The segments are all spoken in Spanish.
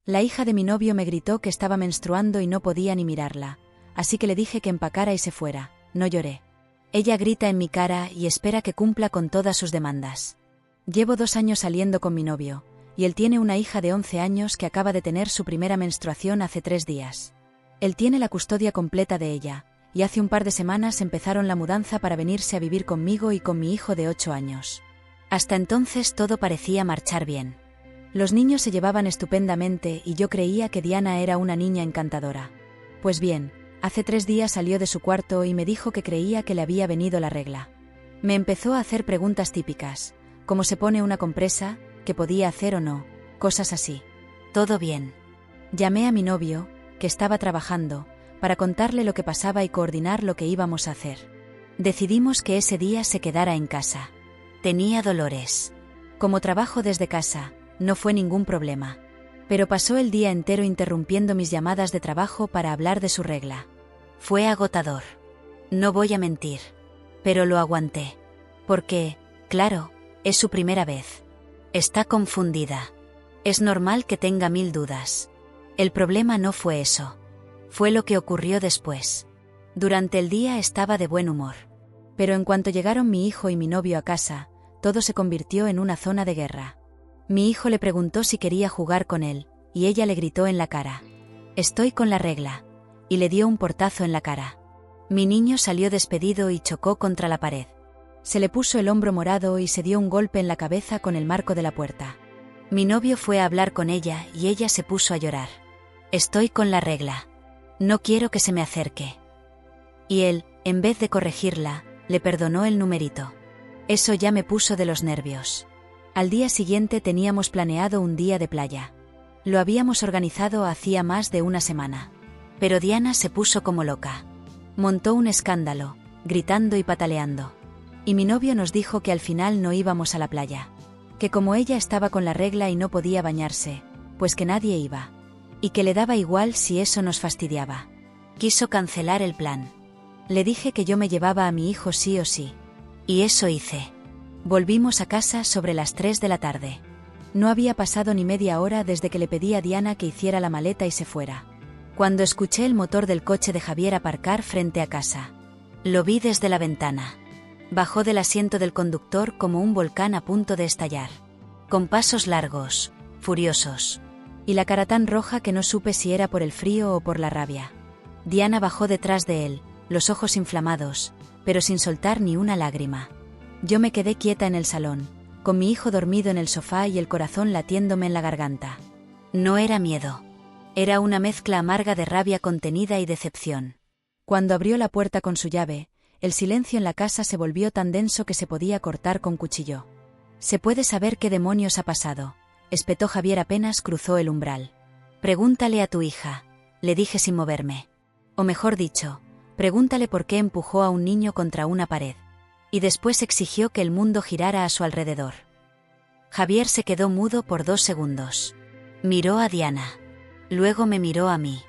La hija de mi novio me gritó que estaba menstruando y no podía ni mirarla, así que le dije que empacara y se fuera. No lloré. Ella grita en mi cara y espera que cumpla con todas sus demandas. Llevo 2 años saliendo con mi novio, y él tiene una hija de 11 años que acaba de tener su primera menstruación hace 3 días. Él tiene la custodia completa de ella, y hace un par de semanas empezaron la mudanza para venirse a vivir conmigo y con mi hijo de 8 años. Hasta entonces todo parecía marchar bien. Los niños se llevaban estupendamente y yo creía que Diana era una niña encantadora. Pues bien, hace 3 días salió de su cuarto y me dijo que creía que le había venido la regla. Me empezó a hacer preguntas típicas, como se pone una compresa, qué podía hacer o no, cosas así. Todo bien. Llamé a mi novio, que estaba trabajando, para contarle lo que pasaba y coordinar lo que íbamos a hacer. Decidimos que ese día se quedara en casa. Tenía dolores. Como trabajo desde casa, no fue ningún problema. Pero pasó el día entero interrumpiendo mis llamadas de trabajo para hablar de su regla. Fue agotador. No voy a mentir. Pero lo aguanté. Porque, claro, es su primera vez. Está confundida. Es normal que tenga 1000 dudas. El problema no fue eso. Fue lo que ocurrió después. Durante el día estaba de buen humor. Pero en cuanto llegaron mi hijo y mi novio a casa, todo se convirtió en una zona de guerra. Mi hijo le preguntó si quería jugar con él, y ella le gritó en la cara: «Estoy con la regla», y le dio un portazo en la cara. Mi niño salió despedido y chocó contra la pared. Se le puso el hombro morado y se dio un golpe en la cabeza con el marco de la puerta. Mi novio fue a hablar con ella y ella se puso a llorar. «Estoy con la regla. No quiero que se me acerque». Y él, en vez de corregirla, le perdonó el numerito. Eso ya me puso de los nervios. Al día siguiente teníamos planeado un día de playa. Lo habíamos organizado hacía más de una semana. Pero Diana se puso como loca. Montó un escándalo, gritando y pataleando. Y mi novio nos dijo que al final no íbamos a la playa. Que como ella estaba con la regla y no podía bañarse, pues que nadie iba. Y que le daba igual si eso nos fastidiaba. Quiso cancelar el plan. Le dije que yo me llevaba a mi hijo sí o sí. Y eso hice. Volvimos a casa sobre las 3 de la tarde. No había pasado ni media hora desde que le pedí a Diana que hiciera la maleta y se fuera. Cuando escuché el motor del coche de Javier aparcar frente a casa. Lo vi desde la ventana. Bajó del asiento del conductor como un volcán a punto de estallar. Con pasos largos, furiosos. Y la cara tan roja que no supe si era por el frío o por la rabia. Diana bajó detrás de él, los ojos inflamados, pero sin soltar ni una lágrima. Yo me quedé quieta en el salón, con mi hijo dormido en el sofá y el corazón latiéndome en la garganta. No era miedo. Era una mezcla amarga de rabia contenida y decepción. Cuando abrió la puerta con su llave, el silencio en la casa se volvió tan denso que se podía cortar con cuchillo. «¿Se puede saber qué demonios ha pasado?», espetó Javier apenas cruzó el umbral. «Pregúntale a tu hija», le dije sin moverme. O mejor dicho, pregúntale por qué empujó a un niño contra una pared. Y después exigió que el mundo girara a su alrededor. Javier se quedó mudo por 2 segundos. Miró a Diana. Luego me miró a mí.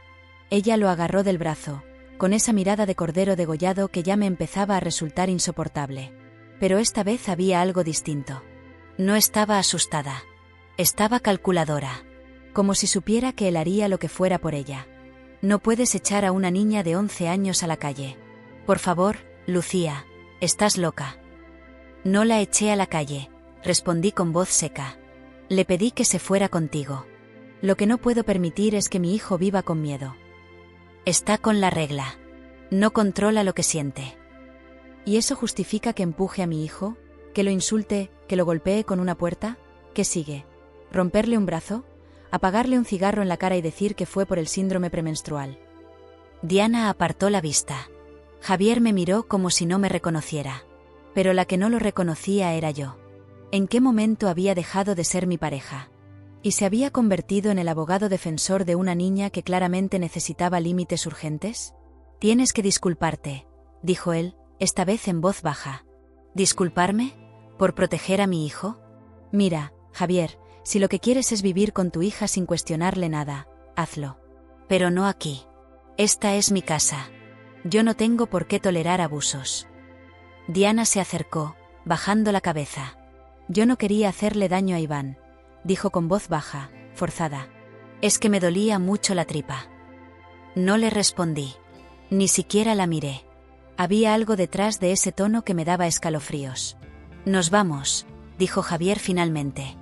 Ella lo agarró del brazo, con esa mirada de cordero degollado que ya me empezaba a resultar insoportable. Pero esta vez había algo distinto. No estaba asustada. Estaba calculadora. Como si supiera que él haría lo que fuera por ella. No puedes echar a una niña de 11 años a la calle. Por favor, Lucía. Estás loca. No la eché a la calle, respondí con voz seca. Le pedí que se fuera contigo. Lo que no puedo permitir es que mi hijo viva con miedo. Está con la regla. No controla lo que siente. ¿Y eso justifica que empuje a mi hijo? ¿Que lo insulte? ¿Que lo golpee con una puerta? ¿Qué sigue? ¿Romperle un brazo? ¿Apagarle un cigarro en la cara y decir que fue por el síndrome premenstrual? Diana apartó la vista. Javier me miró como si no me reconociera. Pero la que no lo reconocía era yo. ¿En qué momento había dejado de ser mi pareja? ¿Y se había convertido en el abogado defensor de una niña que claramente necesitaba límites urgentes? «Tienes que disculparte», dijo él, esta vez en voz baja. «¿Disculparme? ¿Por proteger a mi hijo? Mira, Javier, si lo que quieres es vivir con tu hija sin cuestionarle nada, hazlo. Pero no aquí. Esta es mi casa. Yo no tengo por qué tolerar abusos». Diana se acercó, bajando la cabeza. «Yo no quería hacerle daño a Iván», dijo con voz baja, forzada. Es que me dolía mucho la tripa. No le respondí. Ni siquiera la miré. Había algo detrás de ese tono que me daba escalofríos. Nos vamos, dijo Javier finalmente.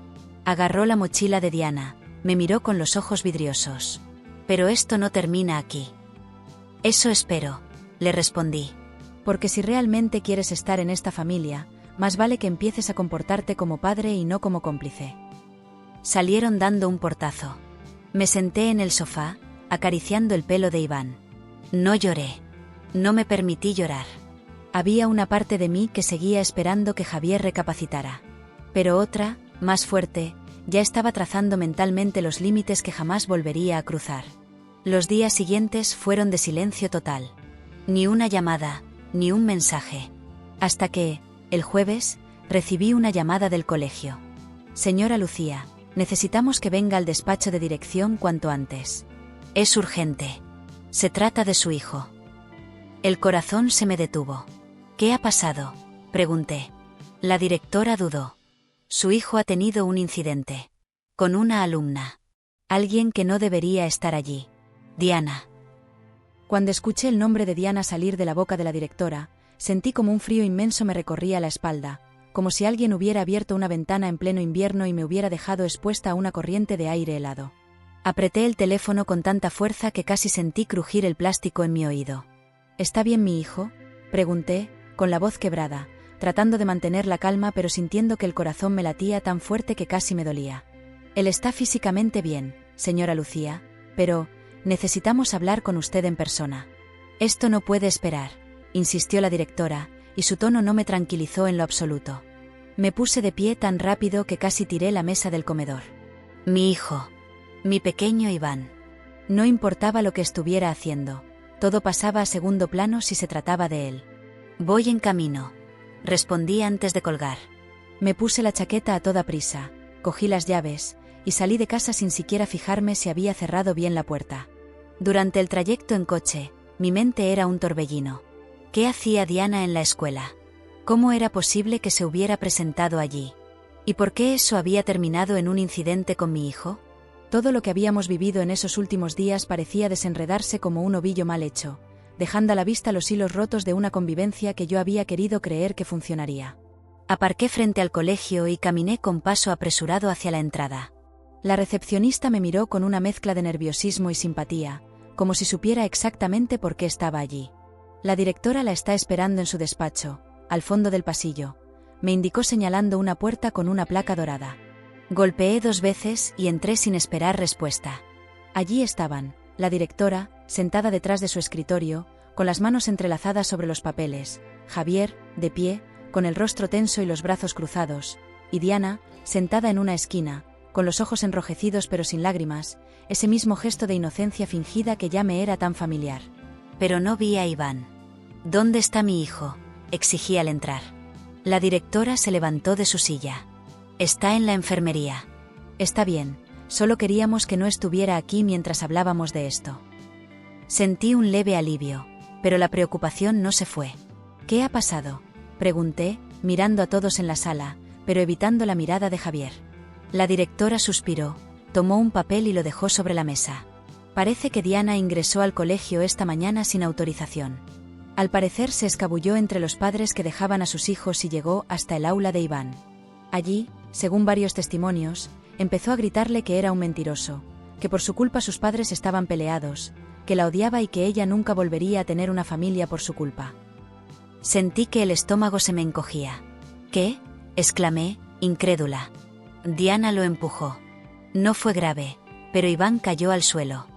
Agarró la mochila de Diana, me miró con los ojos vidriosos. Pero esto no termina aquí. Eso espero, le respondí. Porque si realmente quieres estar en esta familia, más vale que empieces a comportarte como padre y no como cómplice. Salieron dando un portazo. Me senté en el sofá, acariciando el pelo de Iván. No lloré. No me permití llorar. Había una parte de mí que seguía esperando que Javier recapacitara. Pero otra, más fuerte, ya estaba trazando mentalmente los límites que jamás volvería a cruzar. Los días siguientes fueron de silencio total. Ni una llamada, ni un mensaje. Hasta que, el jueves, recibí una llamada del colegio. Señora Lucía, necesitamos que venga al despacho de dirección cuanto antes. Es urgente. Se trata de su hijo. El corazón se me detuvo. ¿Qué ha pasado?, pregunté. La directora dudó. Su hijo ha tenido un incidente. Con una alumna. Alguien que no debería estar allí. Diana. Cuando escuché el nombre de Diana salir de la boca de la directora, sentí como un frío inmenso me recorría la espalda, como si alguien hubiera abierto una ventana en pleno invierno y me hubiera dejado expuesta a una corriente de aire helado. Apreté el teléfono con tanta fuerza que casi sentí crujir el plástico en mi oído. ¿Está bien mi hijo?, pregunté, con la voz quebrada, tratando de mantener la calma pero sintiendo que el corazón me latía tan fuerte que casi me dolía. Él está físicamente bien, señora Lucía, pero necesitamos hablar con usted en persona. Esto no puede esperar, insistió la directora, y su tono no me tranquilizó en lo absoluto. Me puse de pie tan rápido que casi tiré la mesa del comedor. Mi hijo. Mi pequeño Iván. No importaba lo que estuviera haciendo, todo pasaba a segundo plano si se trataba de él. Voy en camino, respondí antes de colgar. Me puse la chaqueta a toda prisa, cogí las llaves, y salí de casa sin siquiera fijarme si había cerrado bien la puerta. Durante el trayecto en coche, mi mente era un torbellino. ¿Qué hacía Diana en la escuela? ¿Cómo era posible que se hubiera presentado allí? ¿Y por qué eso había terminado en un incidente con mi hijo? Todo lo que habíamos vivido en esos últimos días parecía desenredarse como un ovillo mal hecho, dejando a la vista los hilos rotos de una convivencia que yo había querido creer que funcionaría. Aparqué frente al colegio y caminé con paso apresurado hacia la entrada. La recepcionista me miró con una mezcla de nerviosismo y simpatía, como si supiera exactamente por qué estaba allí. La directora la está esperando en su despacho, al fondo del pasillo, me indicó señalando una puerta con una placa dorada. Golpeé 2 veces y entré sin esperar respuesta. Allí estaban, la directora, sentada detrás de su escritorio, con las manos entrelazadas sobre los papeles, Javier, de pie, con el rostro tenso y los brazos cruzados, y Diana, sentada en una esquina, con los ojos enrojecidos pero sin lágrimas, ese mismo gesto de inocencia fingida que ya me era tan familiar. Pero no vi a Iván. ¿Dónde está mi hijo?, exigí al entrar. La directora se levantó de su silla. Está en la enfermería. Está bien, solo queríamos que no estuviera aquí mientras hablábamos de esto. Sentí un leve alivio, pero la preocupación no se fue. ¿Qué ha pasado?, pregunté, mirando a todos en la sala, pero evitando la mirada de Javier. La directora suspiró, tomó un papel y lo dejó sobre la mesa. Parece que Diana ingresó al colegio esta mañana sin autorización. Al parecer se escabulló entre los padres que dejaban a sus hijos y llegó hasta el aula de Iván. Allí, según varios testimonios, empezó a gritarle que era un mentiroso, que por su culpa sus padres estaban peleados, que la odiaba y que ella nunca volvería a tener una familia por su culpa. Sentí que el estómago se me encogía. ¿Qué?, exclamé, incrédula. Diana lo empujó. No fue grave, pero Iván cayó al suelo.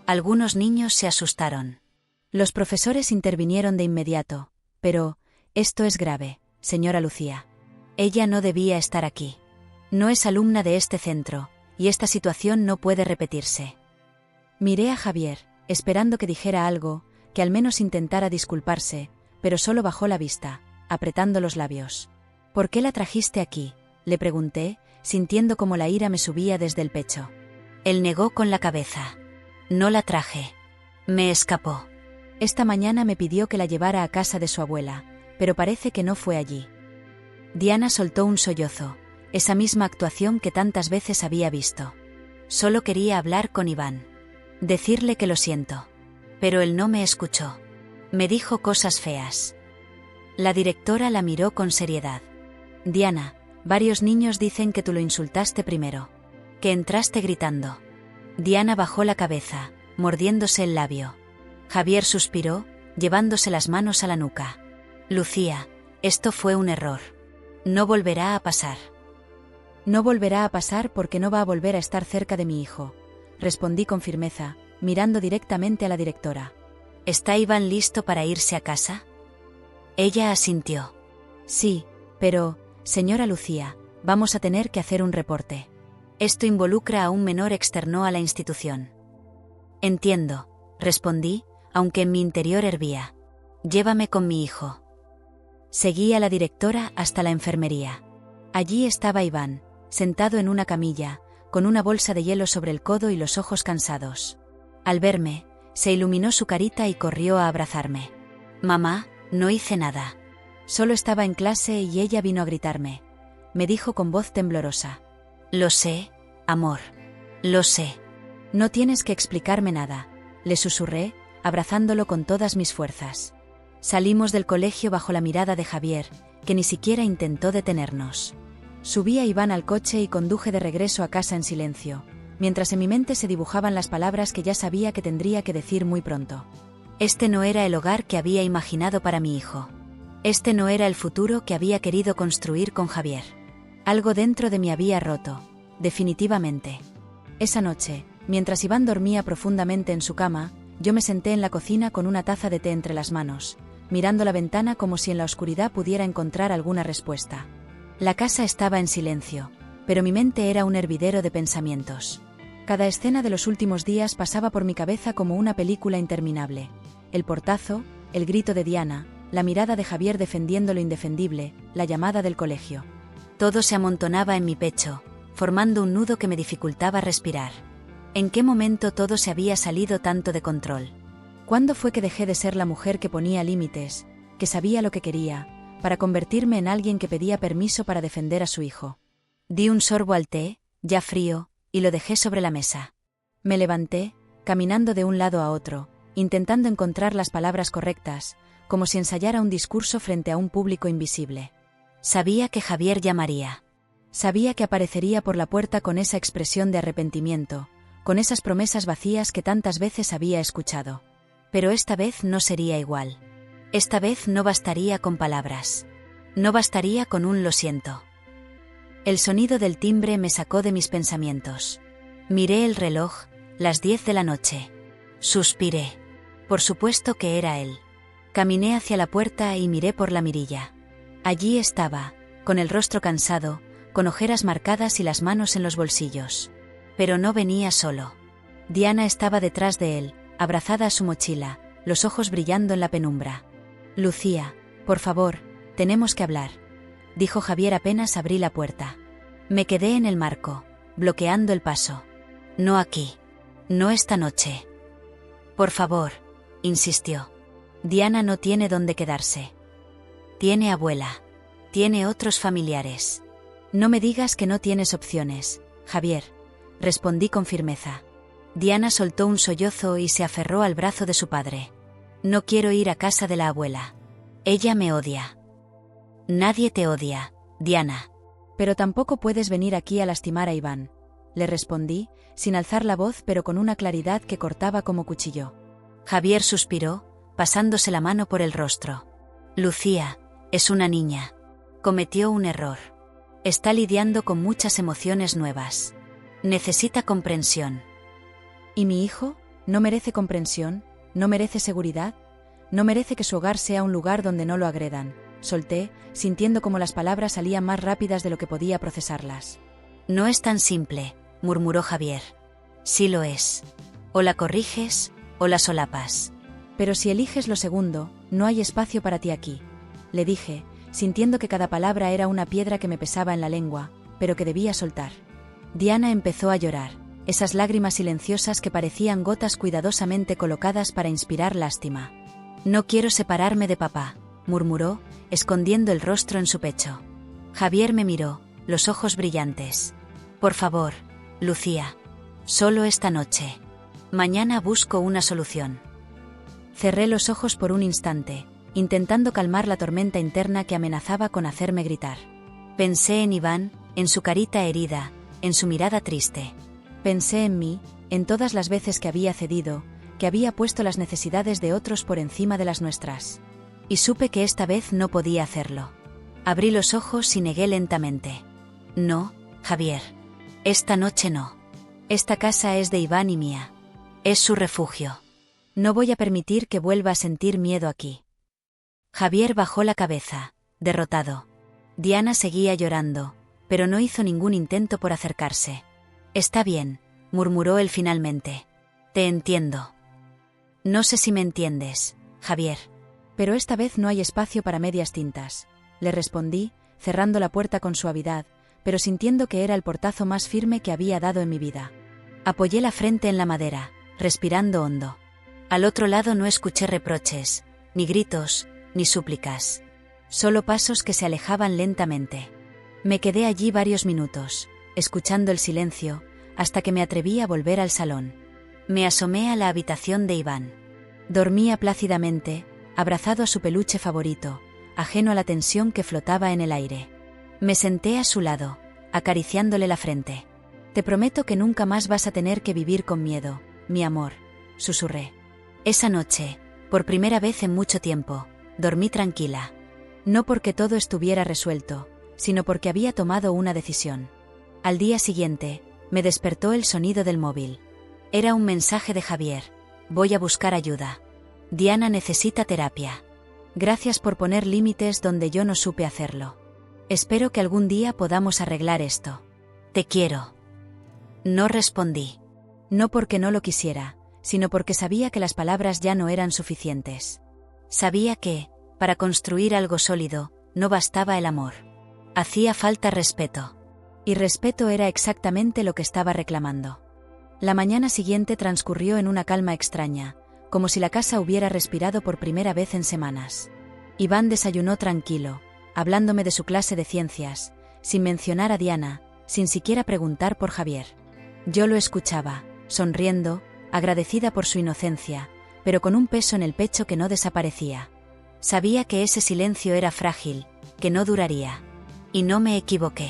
Algunos niños se asustaron. Los profesores intervinieron de inmediato, pero, esto es grave, señora Lucía. Ella no debía estar aquí. No es alumna de este centro, y esta situación no puede repetirse. Miré a Javier, esperando que dijera algo, que al menos intentara disculparse, pero solo bajó la vista, apretando los labios. ¿Por qué la trajiste aquí?, le pregunté, sintiendo como la ira me subía desde el pecho. Él negó con la cabeza. No la traje. Me escapó. Esta mañana me pidió que la llevara a casa de su abuela, pero parece que no fue allí. Diana soltó un sollozo, esa misma actuación que tantas veces había visto. Solo quería hablar con Iván. Decirle que lo siento. Pero él no me escuchó. Me dijo cosas feas. La directora la miró con seriedad. Diana, varios niños dicen que tú lo insultaste primero. Que entraste gritando. Diana bajó la cabeza, mordiéndose el labio. Javier suspiró, llevándose las manos a la nuca. Lucía, esto fue un error. No volverá a pasar. No volverá a pasar porque no va a volver a estar cerca de mi hijo, respondí con firmeza, mirando directamente a la directora. ¿Está Iván listo para irse a casa? Ella asintió. Sí, pero, señora Lucía, vamos a tener que hacer un reporte. Esto involucra a un menor externo a la institución. Entiendo, respondí, aunque en mi interior hervía. Llévame con mi hijo. Seguí a la directora hasta la enfermería. Allí estaba Iván, sentado en una camilla, con una bolsa de hielo sobre el codo y los ojos cansados. Al verme, se iluminó su carita y corrió a abrazarme. Mamá, no hice nada. Solo estaba en clase y ella vino a gritarme. Me dijo con voz temblorosa. Lo sé, amor. Lo sé. No tienes que explicarme nada, le susurré, abrazándolo con todas mis fuerzas. Salimos del colegio bajo la mirada de Javier, que ni siquiera intentó detenernos. Subí a Iván al coche y conduje de regreso a casa en silencio, mientras en mi mente se dibujaban las palabras que ya sabía que tendría que decir muy pronto. Este no era el hogar que había imaginado para mi hijo. Este no era el futuro que había querido construir con Javier. Algo dentro de mí había roto, definitivamente. Esa noche, mientras Iván dormía profundamente en su cama, yo me senté en la cocina con una taza de té entre las manos, mirando la ventana como si en la oscuridad pudiera encontrar alguna respuesta. La casa estaba en silencio, pero mi mente era un hervidero de pensamientos. Cada escena de los últimos días pasaba por mi cabeza como una película interminable. El portazo, el grito de Diana, la mirada de Javier defendiendo lo indefendible, la llamada del colegio. Todo se amontonaba en mi pecho, formando un nudo que me dificultaba respirar. ¿En qué momento todo se había salido tanto de control? ¿Cuándo fue que dejé de ser la mujer que ponía límites, que sabía lo que quería, para convertirme en alguien que pedía permiso para defender a su hijo? Di un sorbo al té, ya frío, y lo dejé sobre la mesa. Me levanté, caminando de un lado a otro, intentando encontrar las palabras correctas, como si ensayara un discurso frente a un público invisible. Sabía que Javier llamaría. Sabía que aparecería por la puerta con esa expresión de arrepentimiento, con esas promesas vacías que tantas veces había escuchado. Pero esta vez no sería igual. Esta vez no bastaría con palabras. No bastaría con un lo siento. El sonido del timbre me sacó de mis pensamientos. Miré el reloj, las 10 de la noche. Suspiré. Por supuesto que era él. Caminé hacia la puerta y miré por la mirilla. Allí estaba, con el rostro cansado, con ojeras marcadas y las manos en los bolsillos. Pero no venía solo. Diana estaba detrás de él, abrazada a su mochila, los ojos brillando en la penumbra. Lucía, por favor, tenemos que hablar, dijo Javier apenas abrí la puerta. Me quedé en el marco, bloqueando el paso. No aquí. No esta noche. Por favor, insistió. Diana no tiene dónde quedarse. Tiene abuela. Tiene otros familiares. No me digas que no tienes opciones, Javier, respondí con firmeza. Diana soltó un sollozo y se aferró al brazo de su padre. No quiero ir a casa de la abuela. Ella me odia. Nadie te odia, Diana. Pero tampoco puedes venir aquí a lastimar a Iván, le respondí, sin alzar la voz pero con una claridad que cortaba como cuchillo. Javier suspiró, pasándose la mano por el rostro. Lucía, es una niña. Cometió un error. Está lidiando con muchas emociones nuevas. Necesita comprensión. ¿Y mi hijo? ¿No merece comprensión? ¿No merece seguridad? ¿No merece que su hogar sea un lugar donde no lo agredan? Solté, sintiendo como las palabras salían más rápidas de lo que podía procesarlas. No es tan simple, murmuró Javier. Sí lo es. O la corriges, o la solapas. Pero si eliges lo segundo, no hay espacio para ti aquí, le dije, sintiendo que cada palabra era una piedra que me pesaba en la lengua, pero que debía soltar. Diana empezó a llorar, esas lágrimas silenciosas que parecían gotas cuidadosamente colocadas para inspirar lástima. No quiero separarme de papá, murmuró, escondiendo el rostro en su pecho. Javier me miró, los ojos brillantes. Por favor, Lucía. Solo esta noche. Mañana busco una solución. Cerré los ojos por un instante, intentando calmar la tormenta interna que amenazaba con hacerme gritar. Pensé en Iván, en su carita herida, en su mirada triste. Pensé en mí, en todas las veces que había cedido, que había puesto las necesidades de otros por encima de las nuestras. Y supe que esta vez no podía hacerlo. Abrí los ojos y negué lentamente. No, Javier. Esta noche no. Esta casa es de Iván y mía. Es su refugio. No voy a permitir que vuelva a sentir miedo aquí. Javier bajó la cabeza, derrotado. Diana seguía llorando, pero no hizo ningún intento por acercarse. Está bien, murmuró él finalmente. Te entiendo. No sé si me entiendes, Javier. Pero esta vez no hay espacio para medias tintas, le respondí, cerrando la puerta con suavidad, pero sintiendo que era el portazo más firme que había dado en mi vida. Apoyé la frente en la madera, respirando hondo. Al otro lado no escuché reproches, ni gritos, ni súplicas. Solo pasos que se alejaban lentamente. Me quedé allí varios minutos, escuchando el silencio, hasta que me atreví a volver al salón. Me asomé a la habitación de Iván. Dormía plácidamente, abrazado a su peluche favorito, ajeno a la tensión que flotaba en el aire. Me senté a su lado, acariciándole la frente. Te prometo que nunca más vas a tener que vivir con miedo, mi amor, susurré. Esa noche, por primera vez en mucho tiempo, dormí tranquila. No porque todo estuviera resuelto, sino porque había tomado una decisión. Al día siguiente, me despertó el sonido del móvil. Era un mensaje de Javier. Voy a buscar ayuda. Diana necesita terapia. Gracias por poner límites donde yo no supe hacerlo. Espero que algún día podamos arreglar esto. Te quiero. No respondí. No porque no lo quisiera, sino porque sabía que las palabras ya no eran suficientes. Sabía que, para construir algo sólido, no bastaba el amor. Hacía falta respeto. Y respeto era exactamente lo que estaba reclamando. La mañana siguiente transcurrió en una calma extraña, como si la casa hubiera respirado por primera vez en semanas. Iván desayunó tranquilo, hablándome de su clase de ciencias, sin mencionar a Diana, sin siquiera preguntar por Javier. Yo lo escuchaba, sonriendo, agradecida por su inocencia, pero con un peso en el pecho que no desaparecía. Sabía que ese silencio era frágil, que no duraría. Y no me equivoqué.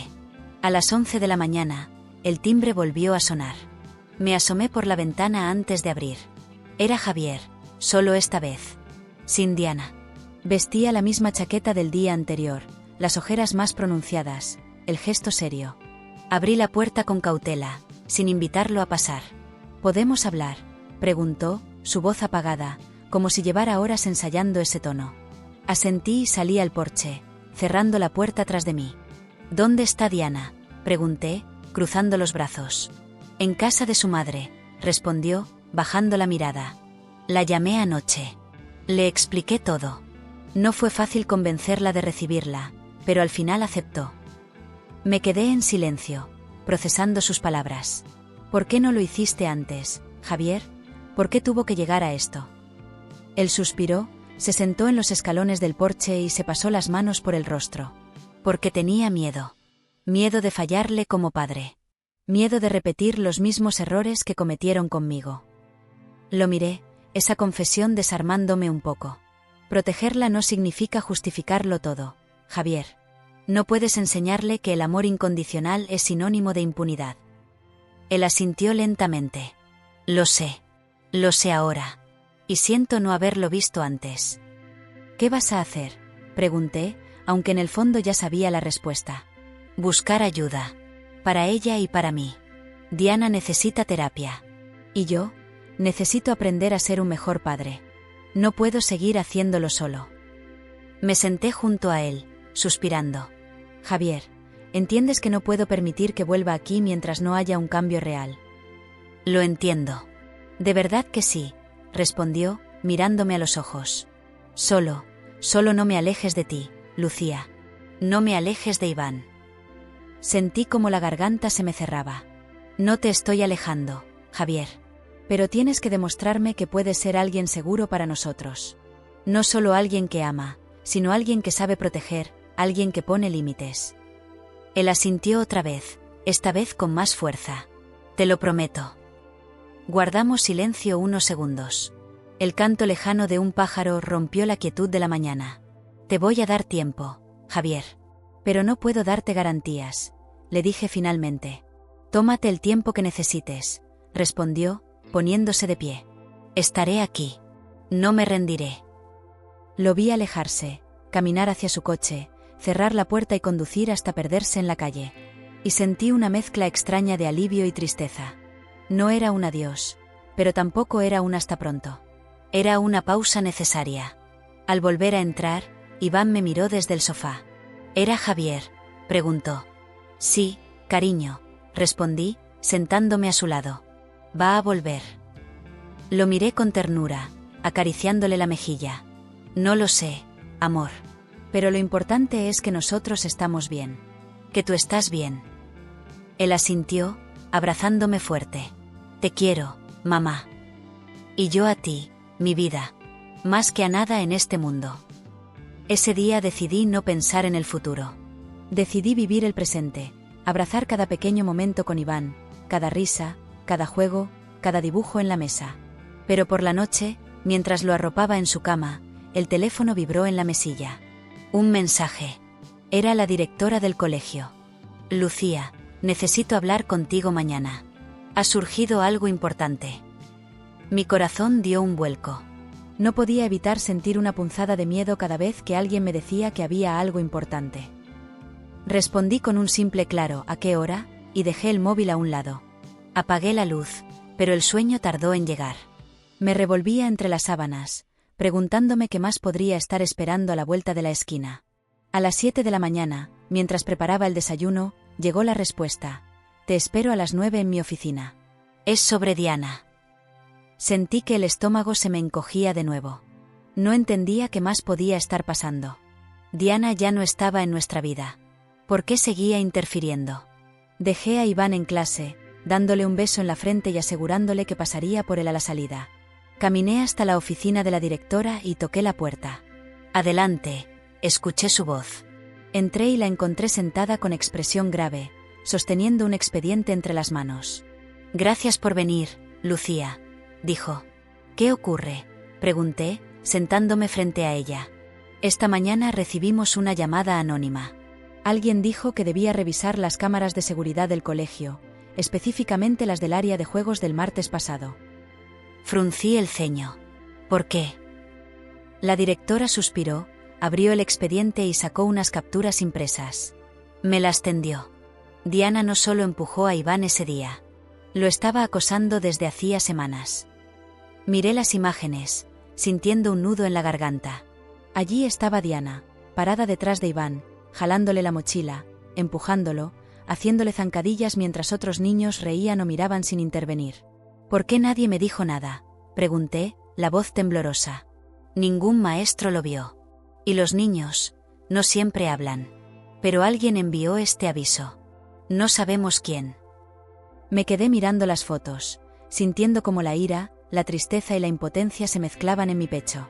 A las 11 de la mañana, el timbre volvió a sonar. Me asomé por la ventana antes de abrir. Era Javier, solo esta vez. Sin Diana. Vestía la misma chaqueta del día anterior, las ojeras más pronunciadas, el gesto serio. Abrí la puerta con cautela, sin invitarlo a pasar. ¿Podemos hablar?, preguntó, su voz apagada, como si llevara horas ensayando ese tono. Asentí y salí al porche, cerrando la puerta tras de mí. ¿Dónde está Diana?, pregunté, cruzando los brazos. En casa de su madre, respondió, bajando la mirada. La llamé anoche. Le expliqué todo. No fue fácil convencerla de recibirla, pero al final aceptó. Me quedé en silencio, procesando sus palabras. ¿Por qué no lo hiciste antes, Javier? ¿Por qué tuvo que llegar a esto? Él suspiró, se sentó en los escalones del porche y se pasó las manos por el rostro. Porque tenía miedo. Miedo de fallarle como padre. Miedo de repetir los mismos errores que cometieron conmigo. Lo miré, esa confesión desarmándome un poco. Protegerla no significa justificarlo todo, Javier. No puedes enseñarle que el amor incondicional es sinónimo de impunidad. Él asintió lentamente. Lo sé ahora. Y siento no haberlo visto antes. ¿Qué vas a hacer?, pregunté, aunque en el fondo ya sabía la respuesta. Buscar ayuda. Para ella y para mí. Diana necesita terapia. Y yo, necesito aprender a ser un mejor padre. No puedo seguir haciéndolo solo. Me senté junto a él, suspirando. Javier, ¿entiendes que no puedo permitir que vuelva aquí mientras no haya un cambio real? Lo entiendo. De verdad que sí, respondió, mirándome a los ojos. Solo no me alejes de ti, Lucía. No me alejes de Iván. Sentí como la garganta se me cerraba. No te estoy alejando, Javier. Pero tienes que demostrarme que puedes ser alguien seguro para nosotros. No solo alguien que ama, sino alguien que sabe proteger, alguien que pone límites. Él asintió otra vez, esta vez con más fuerza. Te lo prometo. Guardamos silencio unos segundos. El canto lejano de un pájaro rompió la quietud de la mañana. Te voy a dar tiempo, Javier. Pero no puedo darte garantías, le dije finalmente. Tómate el tiempo que necesites, respondió, poniéndose de pie. Estaré aquí. No me rendiré. Lo vi alejarse, caminar hacia su coche, cerrar la puerta y conducir hasta perderse en la calle. Y sentí una mezcla extraña de alivio y tristeza. No era un adiós, pero tampoco era un hasta pronto. Era una pausa necesaria. Al volver a entrar, Iván me miró desde el sofá. ¿Era Javier?, preguntó. Sí, cariño, respondí, sentándome a su lado. Va a volver. Lo miré con ternura, acariciándole la mejilla. No lo sé, amor. Pero lo importante es que nosotros estamos bien. Que tú estás bien. Él asintió, abrazándome fuerte. Te quiero, mamá. Y yo a ti, mi vida. Más que a nada en este mundo. Ese día decidí no pensar en el futuro. Decidí vivir el presente, abrazar cada pequeño momento con Iván, cada risa, cada juego, cada dibujo en la mesa. Pero por la noche, mientras lo arropaba en su cama, el teléfono vibró en la mesilla. Un mensaje. Era la directora del colegio. Lucía, necesito hablar contigo mañana. Ha surgido algo importante. Mi corazón dio un vuelco. No podía evitar sentir una punzada de miedo cada vez que alguien me decía que había algo importante. Respondí con un simple claro ¿a qué hora? Y dejé el móvil a un lado. Apagué la luz, pero el sueño tardó en llegar. Me revolvía entre las sábanas, preguntándome qué más podría estar esperando a la vuelta de la esquina. A las 7 de la mañana, mientras preparaba el desayuno, llegó la respuesta. Te espero a las 9 en mi oficina. Es sobre Diana. Sentí que el estómago se me encogía de nuevo. No entendía qué más podía estar pasando. Diana ya no estaba en nuestra vida. ¿Por qué seguía interfiriendo? Dejé a Iván en clase, dándole un beso en la frente y asegurándole que pasaría por él a la salida. Caminé hasta la oficina de la directora y toqué la puerta. Adelante, escuché su voz. Entré y la encontré sentada con expresión grave, sosteniendo un expediente entre las manos. Gracias por venir, Lucía, dijo. ¿Qué ocurre?, pregunté, sentándome frente a ella. Esta mañana recibimos una llamada anónima. Alguien dijo que debía revisar las cámaras de seguridad del colegio, específicamente las del área de juegos del martes pasado. Fruncí el ceño. ¿Por qué? La directora suspiró, abrió el expediente y sacó unas capturas impresas. Me las tendió. Diana no solo empujó a Iván ese día. Lo estaba acosando desde hacía semanas. Miré las imágenes, sintiendo un nudo en la garganta. Allí estaba Diana, parada detrás de Iván, jalándole la mochila, empujándolo, haciéndole zancadillas mientras otros niños reían o miraban sin intervenir. ¿Por qué nadie me dijo nada?, pregunté, la voz temblorosa. Ningún maestro lo vio. Y los niños, no siempre hablan. Pero alguien envió este aviso. No sabemos quién. Me quedé mirando las fotos, sintiendo como la ira, la tristeza y la impotencia se mezclaban en mi pecho.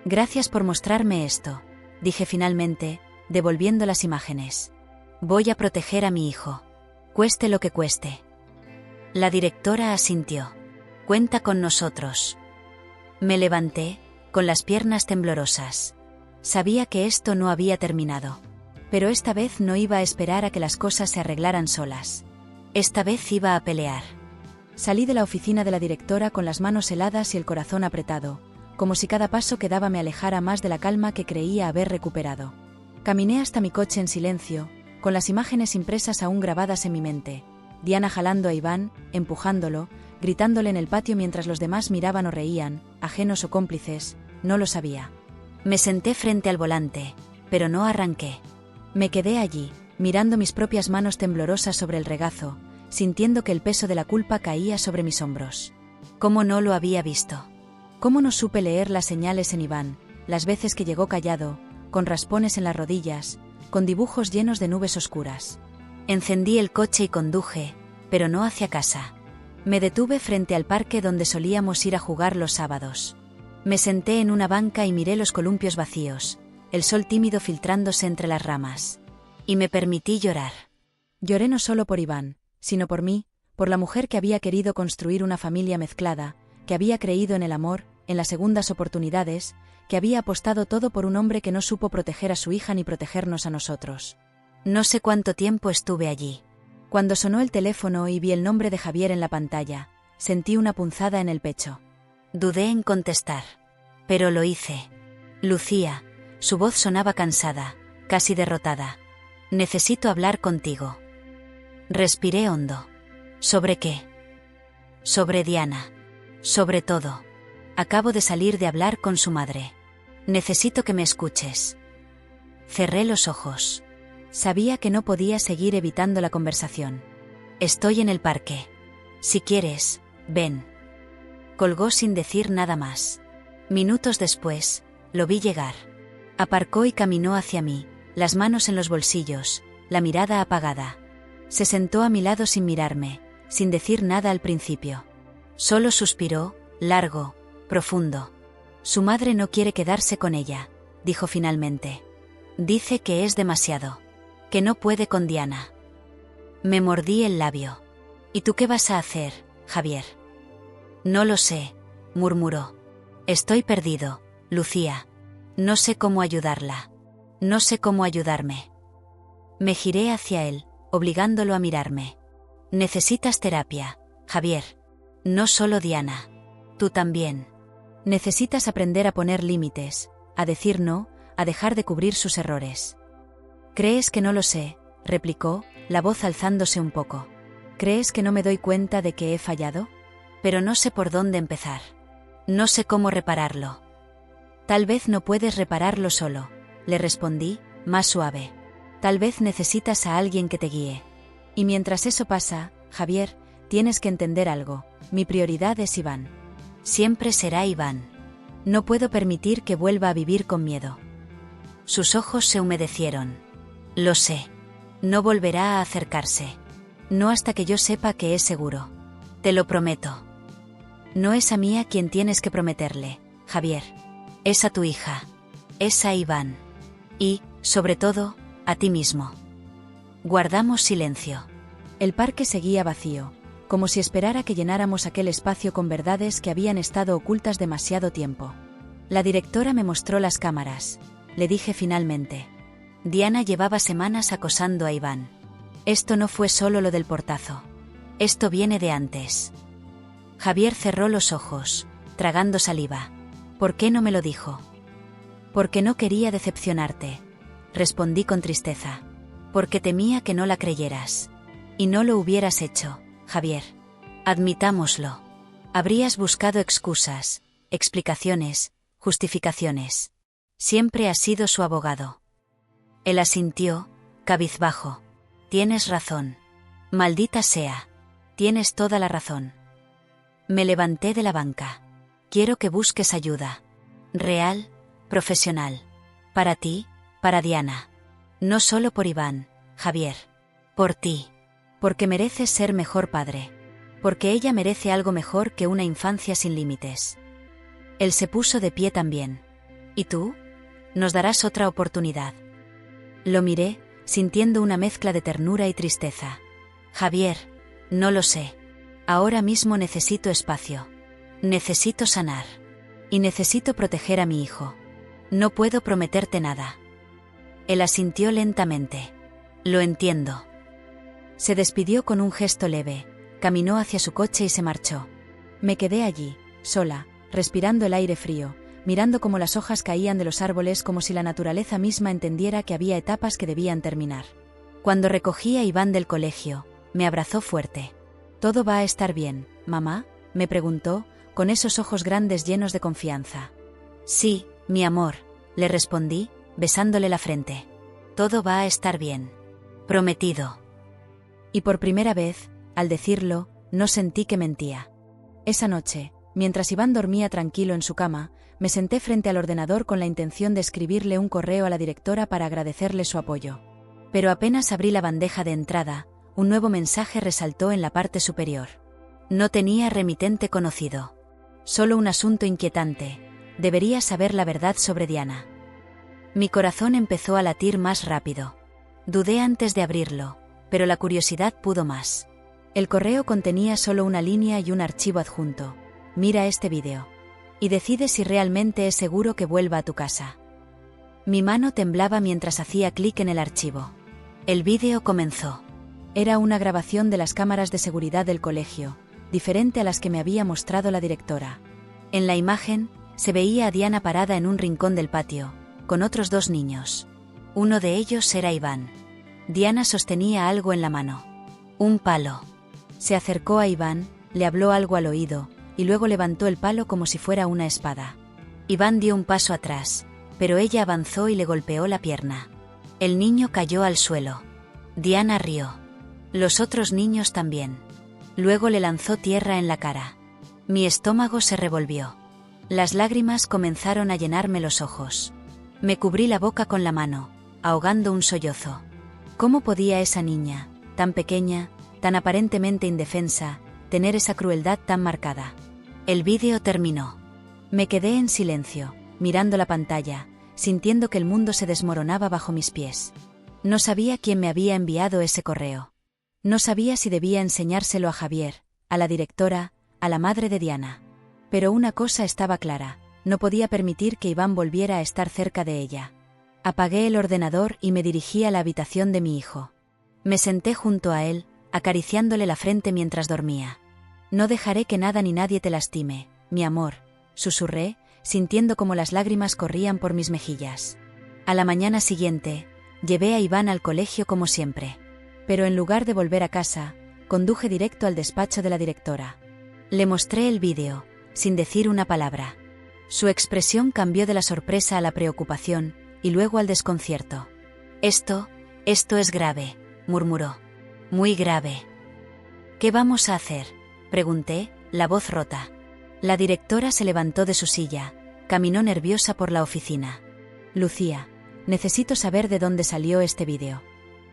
Gracias por mostrarme esto, dije finalmente, devolviendo las imágenes. Voy a proteger a mi hijo. Cueste lo que cueste. La directora asintió. Cuenta con nosotros. Me levanté, con las piernas temblorosas. Sabía que esto no había terminado. Pero esta vez no iba a esperar a que las cosas se arreglaran solas. Esta vez iba a pelear. Salí de la oficina de la directora con las manos heladas y el corazón apretado, como si cada paso que daba me alejara más de la calma que creía haber recuperado. Caminé hasta mi coche en silencio, con las imágenes impresas aún grabadas en mi mente. Diana jalando a Iván, empujándolo, gritándole en el patio mientras los demás miraban o reían, ajenos o cómplices, no lo sabía. Me senté frente al volante, pero no arranqué. Me quedé allí, mirando mis propias manos temblorosas sobre el regazo, sintiendo que el peso de la culpa caía sobre mis hombros. ¿Cómo no lo había visto? ¿Cómo no supe leer las señales en Iván, las veces que llegó callado, con raspones en las rodillas, con dibujos llenos de nubes oscuras? Encendí el coche y conduje, pero no hacia casa. Me detuve frente al parque donde solíamos ir a jugar los sábados. Me senté en una banca y miré los columpios vacíos, el sol tímido filtrándose entre las ramas. Y me permití llorar. Lloré no solo por Iván, sino por mí, por la mujer que había querido construir una familia mezclada, que había creído en el amor, en las segundas oportunidades, que había apostado todo por un hombre que no supo proteger a su hija ni protegernos a nosotros. No sé cuánto tiempo estuve allí. Cuando sonó el teléfono y vi el nombre de Javier en la pantalla, sentí una punzada en el pecho. Dudé en contestar. Pero lo hice. Lucía, su voz sonaba cansada, casi derrotada. Necesito hablar contigo. Respiré hondo. ¿Sobre qué? Sobre Diana. Sobre todo. Acabo de salir de hablar con su madre. Necesito que me escuches. Cerré los ojos. Sabía que no podía seguir evitando la conversación. Estoy en el parque. Si quieres, ven. Colgó sin decir nada más. Minutos después, lo vi llegar. Aparcó y caminó hacia mí, las manos en los bolsillos, la mirada apagada. Se sentó a mi lado sin mirarme, sin decir nada al principio. Solo suspiró, largo, profundo. Su madre no quiere quedarse con ella, dijo finalmente. Dice que es demasiado. Que no puede con Diana. Me mordí el labio. ¿Y tú qué vas a hacer, Javier? No lo sé, murmuró. Estoy perdido, Lucía. No sé cómo ayudarla. No sé cómo ayudarme. Me giré hacia él, obligándolo a mirarme. Necesitas terapia, Javier. No solo Diana. Tú también. Necesitas aprender a poner límites, a decir no, a dejar de cubrir sus errores. ¿Crees que no lo sé?, replicó, la voz alzándose un poco. ¿Crees que no me doy cuenta de que he fallado? Pero no sé por dónde empezar. No sé cómo repararlo. Tal vez no puedes repararlo solo, le respondí, más suave. Tal vez necesitas a alguien que te guíe. Y mientras eso pasa, Javier, tienes que entender algo. Mi prioridad es Iván. Siempre será Iván. No puedo permitir que vuelva a vivir con miedo. Sus ojos se humedecieron. Lo sé. No volverá a acercarse. No hasta que yo sepa que es seguro. Te lo prometo. No es a mí a quien tienes que prometerle, Javier. Es a tu hija. Es a Iván. Y, sobre todo, a ti mismo. Guardamos silencio. El parque seguía vacío, como si esperara que llenáramos aquel espacio con verdades que habían estado ocultas demasiado tiempo. La directora me mostró las cámaras. Le dije finalmente. Diana llevaba semanas acosando a Iván. Esto no fue solo lo del portazo. Esto viene de antes. Javier cerró los ojos, tragando saliva. ¿Por qué no me lo dijo? Porque no quería decepcionarte, respondí con tristeza. Porque temía que no la creyeras. Y no lo hubieras hecho, Javier. Admitámoslo. Habrías buscado excusas, explicaciones, justificaciones. Siempre has sido su abogado. Él asintió, cabizbajo. Tienes razón. Maldita sea. Tienes toda la razón. Me levanté de la banca. Quiero que busques ayuda. Real, profesional. Para ti, para Diana. No solo por Iván, Javier. Por ti. Porque mereces ser mejor padre. Porque ella merece algo mejor que una infancia sin límites. Él se puso de pie también. ¿Y tú? Nos darás otra oportunidad. Lo miré, sintiendo una mezcla de ternura y tristeza. Javier, no lo sé. Ahora mismo necesito espacio. Necesito sanar. Y necesito proteger a mi hijo. No puedo prometerte nada. Él asintió lentamente. Lo entiendo. Se despidió con un gesto leve, caminó hacia su coche y se marchó. Me quedé allí, sola, respirando el aire frío, mirando cómo las hojas caían de los árboles como si la naturaleza misma entendiera que había etapas que debían terminar. Cuando recogí a Iván del colegio, me abrazó fuerte. «¿Todo va a estar bien, mamá?», me preguntó, con esos ojos grandes llenos de confianza. «Sí, mi amor», le respondí, besándole la frente. «Todo va a estar bien. Prometido». Y por primera vez, al decirlo, no sentí que mentía. Esa noche, mientras Iván dormía tranquilo en su cama, me senté frente al ordenador con la intención de escribirle un correo a la directora para agradecerle su apoyo. Pero apenas abrí la bandeja de entrada, un nuevo mensaje resaltó en la parte superior. No tenía remitente conocido. Solo un asunto inquietante. Deberías saber la verdad sobre Diana. Mi corazón empezó a latir más rápido. Dudé antes de abrirlo, pero la curiosidad pudo más. El correo contenía solo una línea y un archivo adjunto. Mira este vídeo. Y decide si realmente es seguro que vuelva a tu casa. Mi mano temblaba mientras hacía clic en el archivo. El vídeo comenzó. Era una grabación de las cámaras de seguridad del colegio, diferente a las que me había mostrado la directora. En la imagen, se veía a Diana parada en un rincón del patio, con otros 2 niños. Uno de ellos era Iván. Diana sostenía algo en la mano. Un palo. Se acercó a Iván, le habló algo al oído, y luego levantó el palo como si fuera una espada. Iván dio un paso atrás, pero ella avanzó y le golpeó la pierna. El niño cayó al suelo. Diana rió. Los otros niños también. Luego le lanzó tierra en la cara. Mi estómago se revolvió. Las lágrimas comenzaron a llenarme los ojos. Me cubrí la boca con la mano, ahogando un sollozo. ¿Cómo podía esa niña, tan pequeña, tan aparentemente indefensa, tener esa crueldad tan marcada? El vídeo terminó. Me quedé en silencio, mirando la pantalla, sintiendo que el mundo se desmoronaba bajo mis pies. No sabía quién me había enviado ese correo. No sabía si debía enseñárselo a Javier, a la directora, a la madre de Diana. Pero una cosa estaba clara, no podía permitir que Iván volviera a estar cerca de ella. Apagué el ordenador y me dirigí a la habitación de mi hijo. Me senté junto a él, acariciándole la frente mientras dormía. No dejaré que nada ni nadie te lastime, mi amor, susurré, sintiendo como las lágrimas corrían por mis mejillas. A la mañana siguiente, llevé a Iván al colegio como siempre. Pero en lugar de volver a casa, conduje directo al despacho de la directora. Le mostré el vídeo, sin decir una palabra. Su expresión cambió de la sorpresa a la preocupación, y luego al desconcierto. Esto es grave, murmuró. Muy grave. ¿Qué vamos a hacer?, pregunté, la voz rota. La directora se levantó de su silla, caminó nerviosa por la oficina. Lucía, necesito saber de dónde salió este vídeo.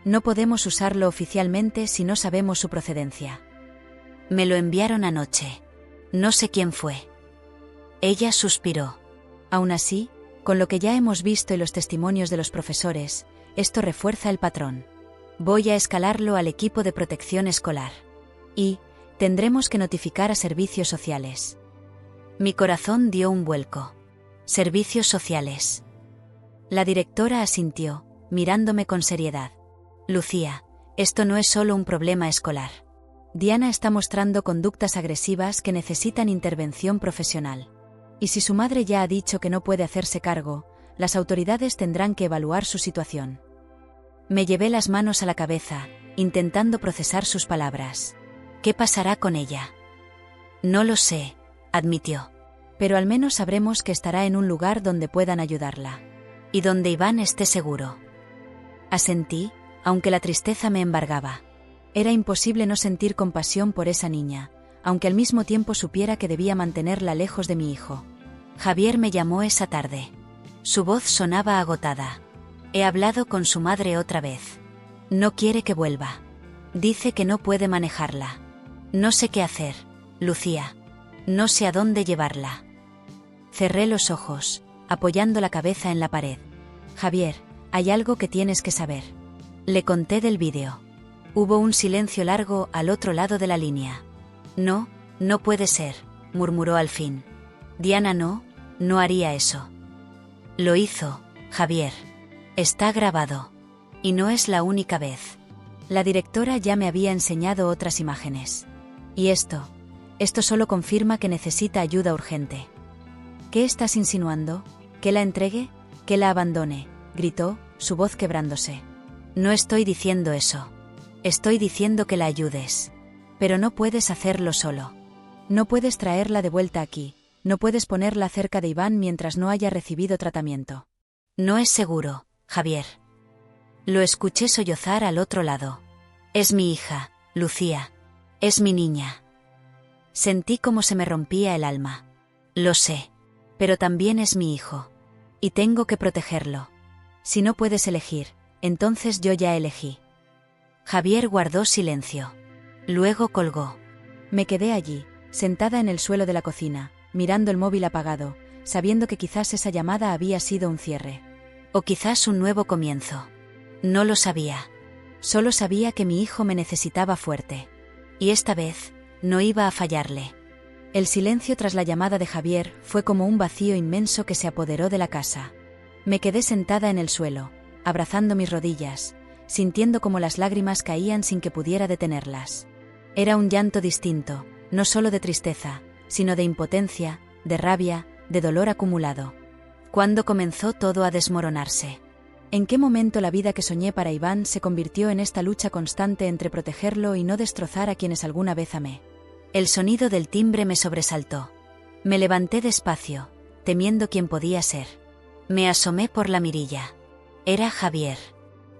No podemos usarlo oficialmente si no sabemos su procedencia. Me lo enviaron anoche. No sé quién fue. Ella suspiró. Aún así, con lo que ya hemos visto y los testimonios de los profesores, esto refuerza el patrón. Voy a escalarlo al equipo de protección escolar. Y tendremos que notificar a servicios sociales. Mi corazón dio un vuelco. Servicios sociales. La directora asintió, mirándome con seriedad. Lucía, esto no es solo un problema escolar. Diana está mostrando conductas agresivas que necesitan intervención profesional. Y si su madre ya ha dicho que no puede hacerse cargo, las autoridades tendrán que evaluar su situación. Me llevé las manos a la cabeza, intentando procesar sus palabras. ¿Qué pasará con ella? No lo sé, admitió. Pero al menos sabremos que estará en un lugar donde puedan ayudarla. Y donde Iván esté seguro. Asentí, aunque la tristeza me embargaba. Era imposible no sentir compasión por esa niña, aunque al mismo tiempo supiera que debía mantenerla lejos de mi hijo. Javier me llamó esa tarde. Su voz sonaba agotada. He hablado con su madre otra vez. No quiere que vuelva. Dice que no puede manejarla. No sé qué hacer, Lucía. No sé a dónde llevarla. Cerré los ojos, apoyando la cabeza en la pared. Javier, hay algo que tienes que saber. Le conté del vídeo. Hubo un silencio largo al otro lado de la línea. No, no puede ser, murmuró al fin. Diana no haría eso. Lo hizo, Javier. Está grabado. Y no es la única vez. La directora ya me había enseñado otras imágenes. Y esto solo confirma que necesita ayuda urgente. ¿Qué estás insinuando? ¿Que la entregue? ¿Que la abandone?, gritó, su voz quebrándose. No estoy diciendo eso. Estoy diciendo que la ayudes. Pero no puedes hacerlo solo. No puedes traerla de vuelta aquí. No puedes ponerla cerca de Iván mientras no haya recibido tratamiento. No es seguro, Javier. Lo escuché sollozar al otro lado. Es mi hija, Lucía. Es mi niña. Sentí como se me rompía el alma. Lo sé. Pero también es mi hijo. Y tengo que protegerlo. Si no puedes elegir, entonces yo ya elegí. Javier guardó silencio. Luego colgó. Me quedé allí, sentada en el suelo de la cocina, mirando el móvil apagado, sabiendo que quizás esa llamada había sido un cierre. O quizás un nuevo comienzo. No lo sabía. Solo sabía que mi hijo me necesitaba fuerte. Y esta vez, no iba a fallarle. El silencio tras la llamada de Javier fue como un vacío inmenso que se apoderó de la casa. Me quedé sentada en el suelo, abrazando mis rodillas, sintiendo como las lágrimas caían sin que pudiera detenerlas. Era un llanto distinto, no solo de tristeza, sino de impotencia, de rabia, de dolor acumulado. ¿Cuándo comenzó todo a desmoronarse? ¿En qué momento la vida que soñé para Iván se convirtió en esta lucha constante entre protegerlo y no destrozar a quienes alguna vez amé? El sonido del timbre me sobresaltó. Me levanté despacio, temiendo quién podía ser. Me asomé por la mirilla. Era Javier.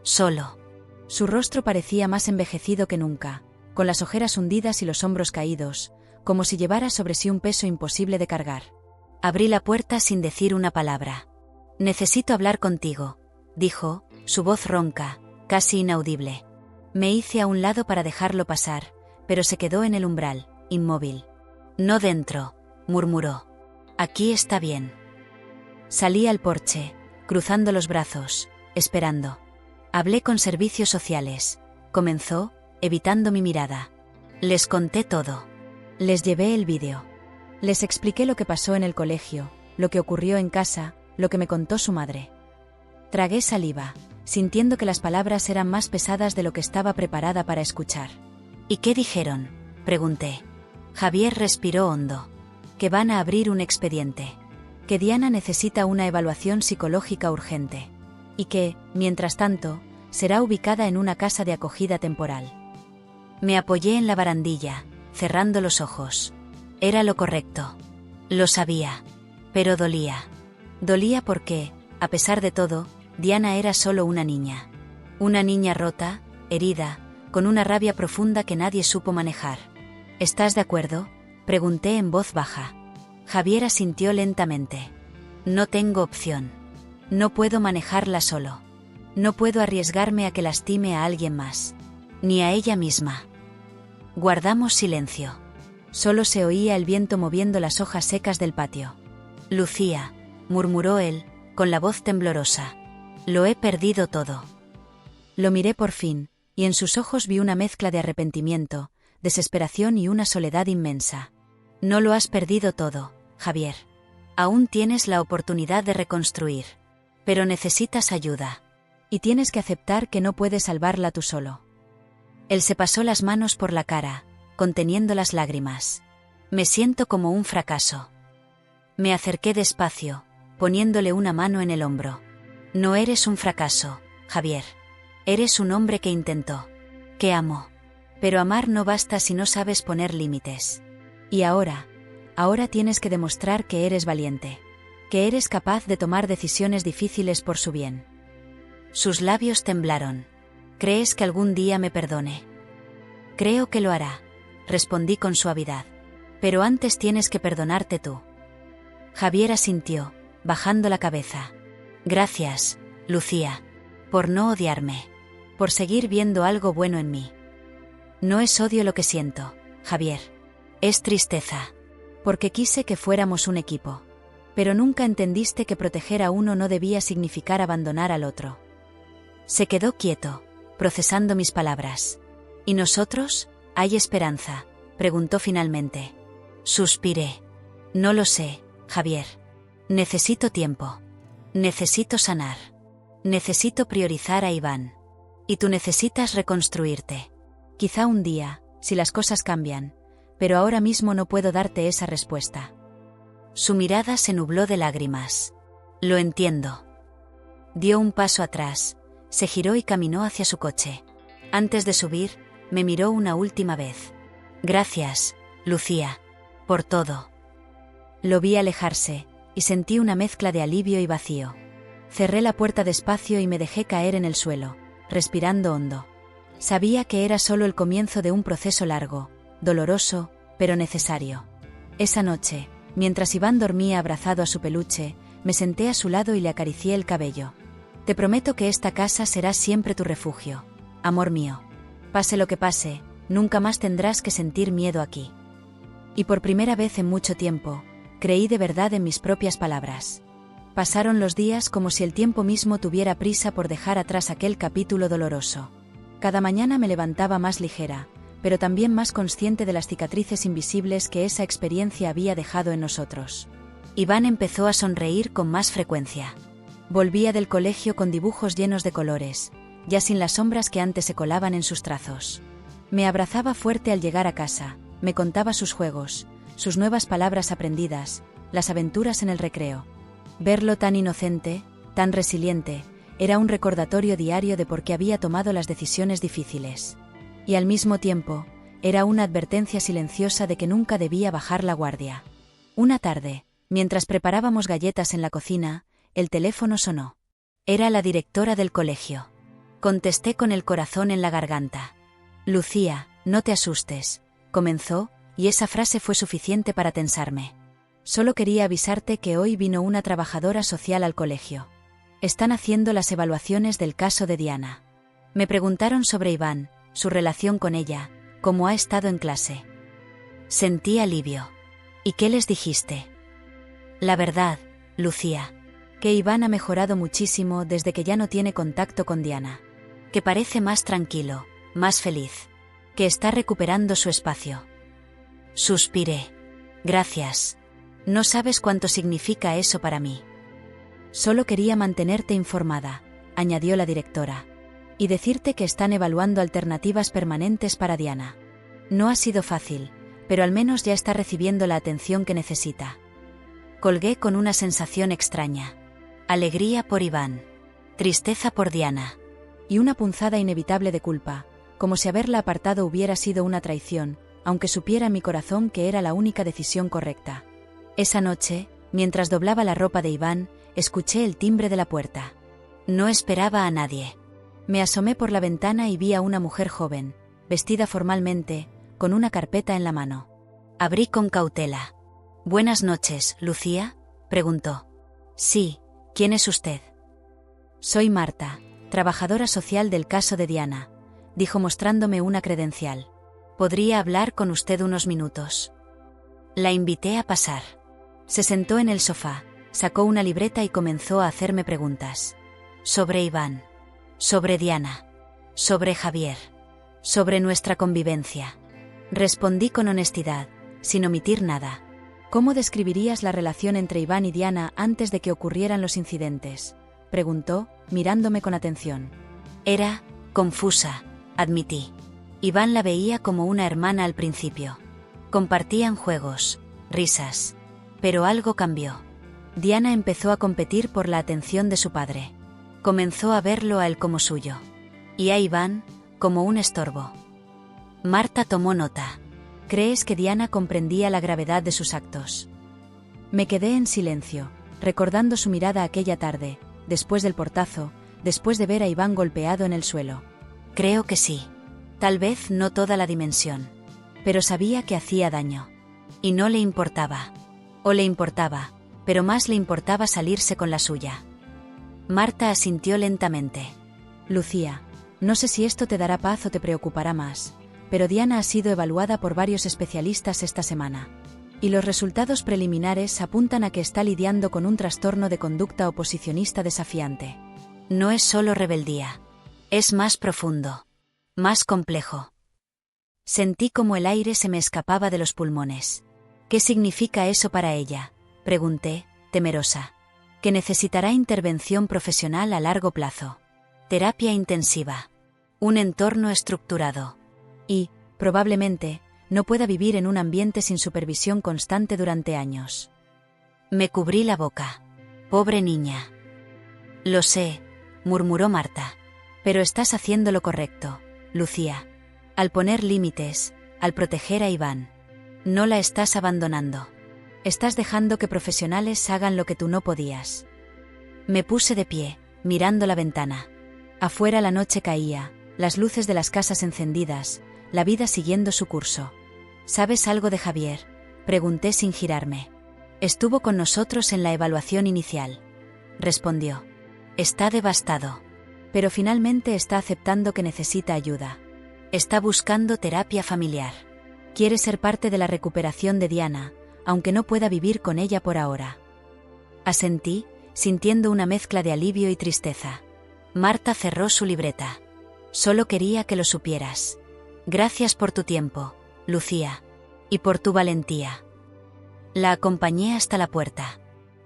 Solo. Su rostro parecía más envejecido que nunca, con las ojeras hundidas y los hombros caídos, como si llevara sobre sí un peso imposible de cargar. Abrí la puerta sin decir una palabra. «Necesito hablar contigo», dijo, su voz ronca, casi inaudible. Me hice a un lado para dejarlo pasar, pero se quedó en el umbral, inmóvil. «No dentro», murmuró. «Aquí está bien». Salí al porche, cruzando los brazos, esperando. Hablé con servicios sociales. Comenzó, evitando mi mirada. Les conté todo. Les llevé el vídeo. Les expliqué lo que pasó en el colegio, lo que ocurrió en casa, lo que me contó su madre. Tragué saliva, sintiendo que las palabras eran más pesadas de lo que estaba preparada para escuchar. ¿Y qué dijeron?, pregunté. Javier respiró hondo. Que van a abrir un expediente. Que Diana necesita una evaluación psicológica urgente. Y que, mientras tanto, será ubicada en una casa de acogida temporal. Me apoyé en la barandilla, cerrando los ojos. Era lo correcto. Lo sabía. Pero dolía. Dolía porque, a pesar de todo, Diana era solo una niña. Una niña rota, herida, con una rabia profunda que nadie supo manejar. ¿Estás de acuerdo?, pregunté en voz baja. Javier asintió lentamente. No tengo opción. No puedo manejarla solo. No puedo arriesgarme a que lastime a alguien más. Ni a ella misma. Guardamos silencio. Solo se oía el viento moviendo las hojas secas del patio. Lucía, murmuró él, con la voz temblorosa. Lo he perdido todo. Lo miré por fin, y en sus ojos vi una mezcla de arrepentimiento, desesperación y una soledad inmensa. No lo has perdido todo, Javier. Aún tienes la oportunidad de reconstruir. Pero necesitas ayuda. Y tienes que aceptar que no puedes salvarla tú solo. Él se pasó las manos por la cara, conteniendo las lágrimas. Me siento como un fracaso. Me acerqué despacio, poniéndole una mano en el hombro. No eres un fracaso, Javier. Eres un hombre que intentó. Que amó. Pero amar no basta si no sabes poner límites. Y ahora tienes que demostrar que eres valiente. Que eres capaz de tomar decisiones difíciles por su bien. Sus labios temblaron. ¿Crees que algún día me perdone? Creo que lo hará, respondí con suavidad. Pero antes tienes que perdonarte tú. Javier asintió, bajando la cabeza. Gracias, Lucía, por no odiarme, por seguir viendo algo bueno en mí. No es odio lo que siento, Javier. Es tristeza. Porque quise que fuéramos un equipo. Pero nunca entendiste que proteger a uno no debía significar abandonar al otro. Se quedó quieto, procesando mis palabras. ¿Y nosotros? ¿Hay esperanza?, preguntó finalmente. Suspiré. No lo sé, Javier. Necesito tiempo. Necesito sanar. Necesito priorizar a Iván. Y tú necesitas reconstruirte. Quizá un día, si las cosas cambian, pero ahora mismo no puedo darte esa respuesta. Su mirada se nubló de lágrimas. Lo entiendo. Dio un paso atrás, se giró y caminó hacia su coche. Antes de subir, me miró una última vez. Gracias, Lucía, por todo. Lo vi alejarse, y sentí una mezcla de alivio y vacío. Cerré la puerta despacio y me dejé caer en el suelo, respirando hondo. Sabía que era solo el comienzo de un proceso largo, doloroso, pero necesario. Esa noche, mientras Iván dormía abrazado a su peluche, me senté a su lado y le acaricié el cabello. Te prometo que esta casa será siempre tu refugio, amor mío. Pase lo que pase, nunca más tendrás que sentir miedo aquí. Y por primera vez en mucho tiempo, creí de verdad en mis propias palabras. Pasaron los días como si el tiempo mismo tuviera prisa por dejar atrás aquel capítulo doloroso. Cada mañana me levantaba más ligera, pero también más consciente de las cicatrices invisibles que esa experiencia había dejado en nosotros. Iván empezó a sonreír con más frecuencia. Volvía del colegio con dibujos llenos de colores, ya sin las sombras que antes se colaban en sus trazos. Me abrazaba fuerte al llegar a casa, me contaba sus juegos, sus nuevas palabras aprendidas, las aventuras en el recreo. Verlo tan inocente, tan resiliente, era un recordatorio diario de por qué había tomado las decisiones difíciles. Y al mismo tiempo, era una advertencia silenciosa de que nunca debía bajar la guardia. Una tarde, mientras preparábamos galletas en la cocina, el teléfono sonó. Era la directora del colegio. Contesté con el corazón en la garganta. Lucía, no te asustes, comenzó, y esa frase fue suficiente para tensarme. Solo quería avisarte que hoy vino una trabajadora social al colegio. Están haciendo las evaluaciones del caso de Diana. Me preguntaron sobre Iván, su relación con ella, cómo ha estado en clase. Sentí alivio. ¿Y qué les dijiste? La verdad, Lucía. Que Iván ha mejorado muchísimo desde que ya no tiene contacto con Diana. Que parece más tranquilo, más feliz. Que está recuperando su espacio. Suspiré. Gracias. No sabes cuánto significa eso para mí. Solo quería mantenerte informada, añadió la directora. Y decirte que están evaluando alternativas permanentes para Diana. No ha sido fácil, pero al menos ya está recibiendo la atención que necesita. Colgué con una sensación extraña. Alegría por Iván. Tristeza por Diana. Y una punzada inevitable de culpa, como si haberla apartado hubiera sido una traición, aunque supiera en mi corazón que era la única decisión correcta. Esa noche, mientras doblaba la ropa de Iván, escuché el timbre de la puerta. No esperaba a nadie. Me asomé por la ventana y vi a una mujer joven, vestida formalmente, con una carpeta en la mano. Abrí con cautela. «Buenas noches, Lucía», preguntó. «Sí, ¿quién es usted?» «Soy Marta, trabajadora social del caso de Diana», dijo mostrándome una credencial. «¿Podría hablar con usted unos minutos?» La invité a pasar. Se sentó en el sofá, sacó una libreta y comenzó a hacerme preguntas. Sobre Iván. Sobre Diana. Sobre Javier. Sobre nuestra convivencia. Respondí con honestidad, sin omitir nada. ¿Cómo describirías la relación entre Iván y Diana antes de que ocurrieran los incidentes?, preguntó, mirándome con atención. Era confusa, admití. Iván la veía como una hermana al principio. Compartían juegos, risas. Pero algo cambió. Diana empezó a competir por la atención de su padre. Comenzó a verlo a él como suyo. Y a Iván, como un estorbo. Marta tomó nota. ¿Crees que Diana comprendía la gravedad de sus actos? Me quedé en silencio, recordando su mirada aquella tarde, después del portazo, después de ver a Iván golpeado en el suelo. Creo que sí. Tal vez no toda la dimensión. Pero sabía que hacía daño. Y no le importaba. O le importaba, pero más le importaba salirse con la suya. Marta asintió lentamente. Lucía, no sé si esto te dará paz o te preocupará más, pero Diana ha sido evaluada por varios especialistas esta semana. Y los resultados preliminares apuntan a que está lidiando con un trastorno de conducta oposicionista desafiante. No es solo rebeldía. Es más profundo. Más complejo. Sentí como el aire se me escapaba de los pulmones. ¿Qué significa eso para ella?, pregunté, temerosa. Que necesitará intervención profesional a largo plazo. Terapia intensiva. Un entorno estructurado. Y, probablemente, no pueda vivir en un ambiente sin supervisión constante durante años. Me cubrí la boca. Pobre niña. Lo sé, murmuró Marta. Pero estás haciendo lo correcto, Lucía. Al poner límites, al proteger a Iván. No la estás abandonando. Estás dejando que profesionales hagan lo que tú no podías. Me puse de pie, mirando la ventana. Afuera la noche caía, las luces de las casas encendidas, la vida siguiendo su curso. ¿Sabes algo de Javier?, pregunté sin girarme. Estuvo con nosotros en la evaluación inicial. Respondió. Está devastado. Pero finalmente está aceptando que necesita ayuda. Está buscando terapia familiar. Quiere ser parte de la recuperación de Diana, aunque no pueda vivir con ella por ahora. Asentí, sintiendo una mezcla de alivio y tristeza. Marta cerró su libreta. Solo quería que lo supieras. Gracias por tu tiempo, Lucía. Y por tu valentía. La acompañé hasta la puerta.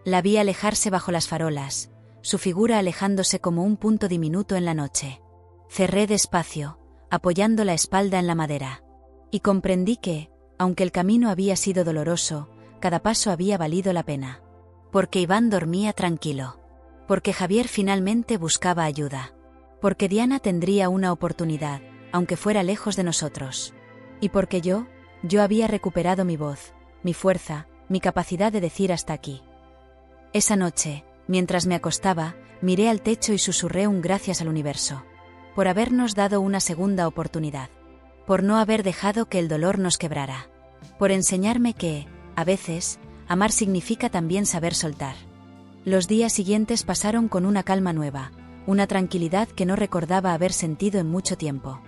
La vi alejarse bajo las farolas, su figura alejándose como un punto diminuto en la noche. Cerré despacio, apoyando la espalda en la madera. Y comprendí que, aunque el camino había sido doloroso, cada paso había valido la pena. Porque Iván dormía tranquilo. Porque Javier finalmente buscaba ayuda. Porque Diana tendría una oportunidad, aunque fuera lejos de nosotros. Y porque yo había recuperado mi voz, mi fuerza, mi capacidad de decir hasta aquí. Esa noche, mientras me acostaba, miré al techo y susurré un gracias al universo. Por habernos dado una segunda oportunidad. Por no haber dejado que el dolor nos quebrara. Por enseñarme que, a veces, amar significa también saber soltar. Los días siguientes pasaron con una calma nueva, una tranquilidad que no recordaba haber sentido en mucho tiempo.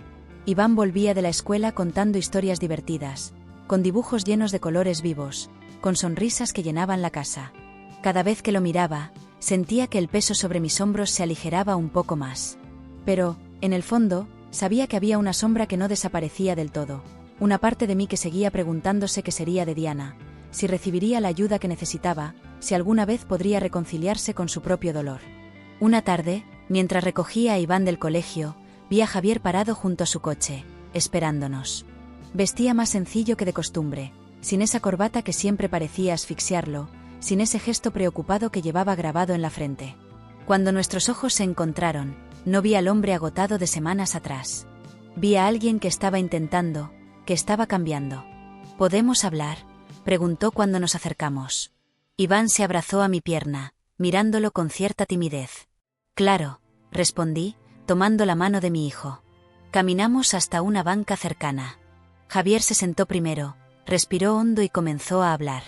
Iván volvía de la escuela contando historias divertidas, con dibujos llenos de colores vivos, con sonrisas que llenaban la casa. Cada vez que lo miraba, sentía que el peso sobre mis hombros se aligeraba un poco más. Pero, en el fondo, sabía que había una sombra que no desaparecía del todo, una parte de mí que seguía preguntándose qué sería de Diana, si recibiría la ayuda que necesitaba, si alguna vez podría reconciliarse con su propio dolor. Una tarde, mientras recogía a Iván del colegio, vi a Javier parado junto a su coche, esperándonos. Vestía más sencillo que de costumbre, sin esa corbata que siempre parecía asfixiarlo, sin ese gesto preocupado que llevaba grabado en la frente. Cuando nuestros ojos se encontraron, no vi al hombre agotado de semanas atrás. Vi a alguien que estaba intentando, que estaba cambiando. ¿Podemos hablar?, preguntó cuando nos acercamos. Iván se abrazó a mi pierna, mirándolo con cierta timidez. Claro, respondí, tomando la mano de mi hijo. Caminamos hasta una banca cercana. Javier se sentó primero, respiró hondo y comenzó a hablar.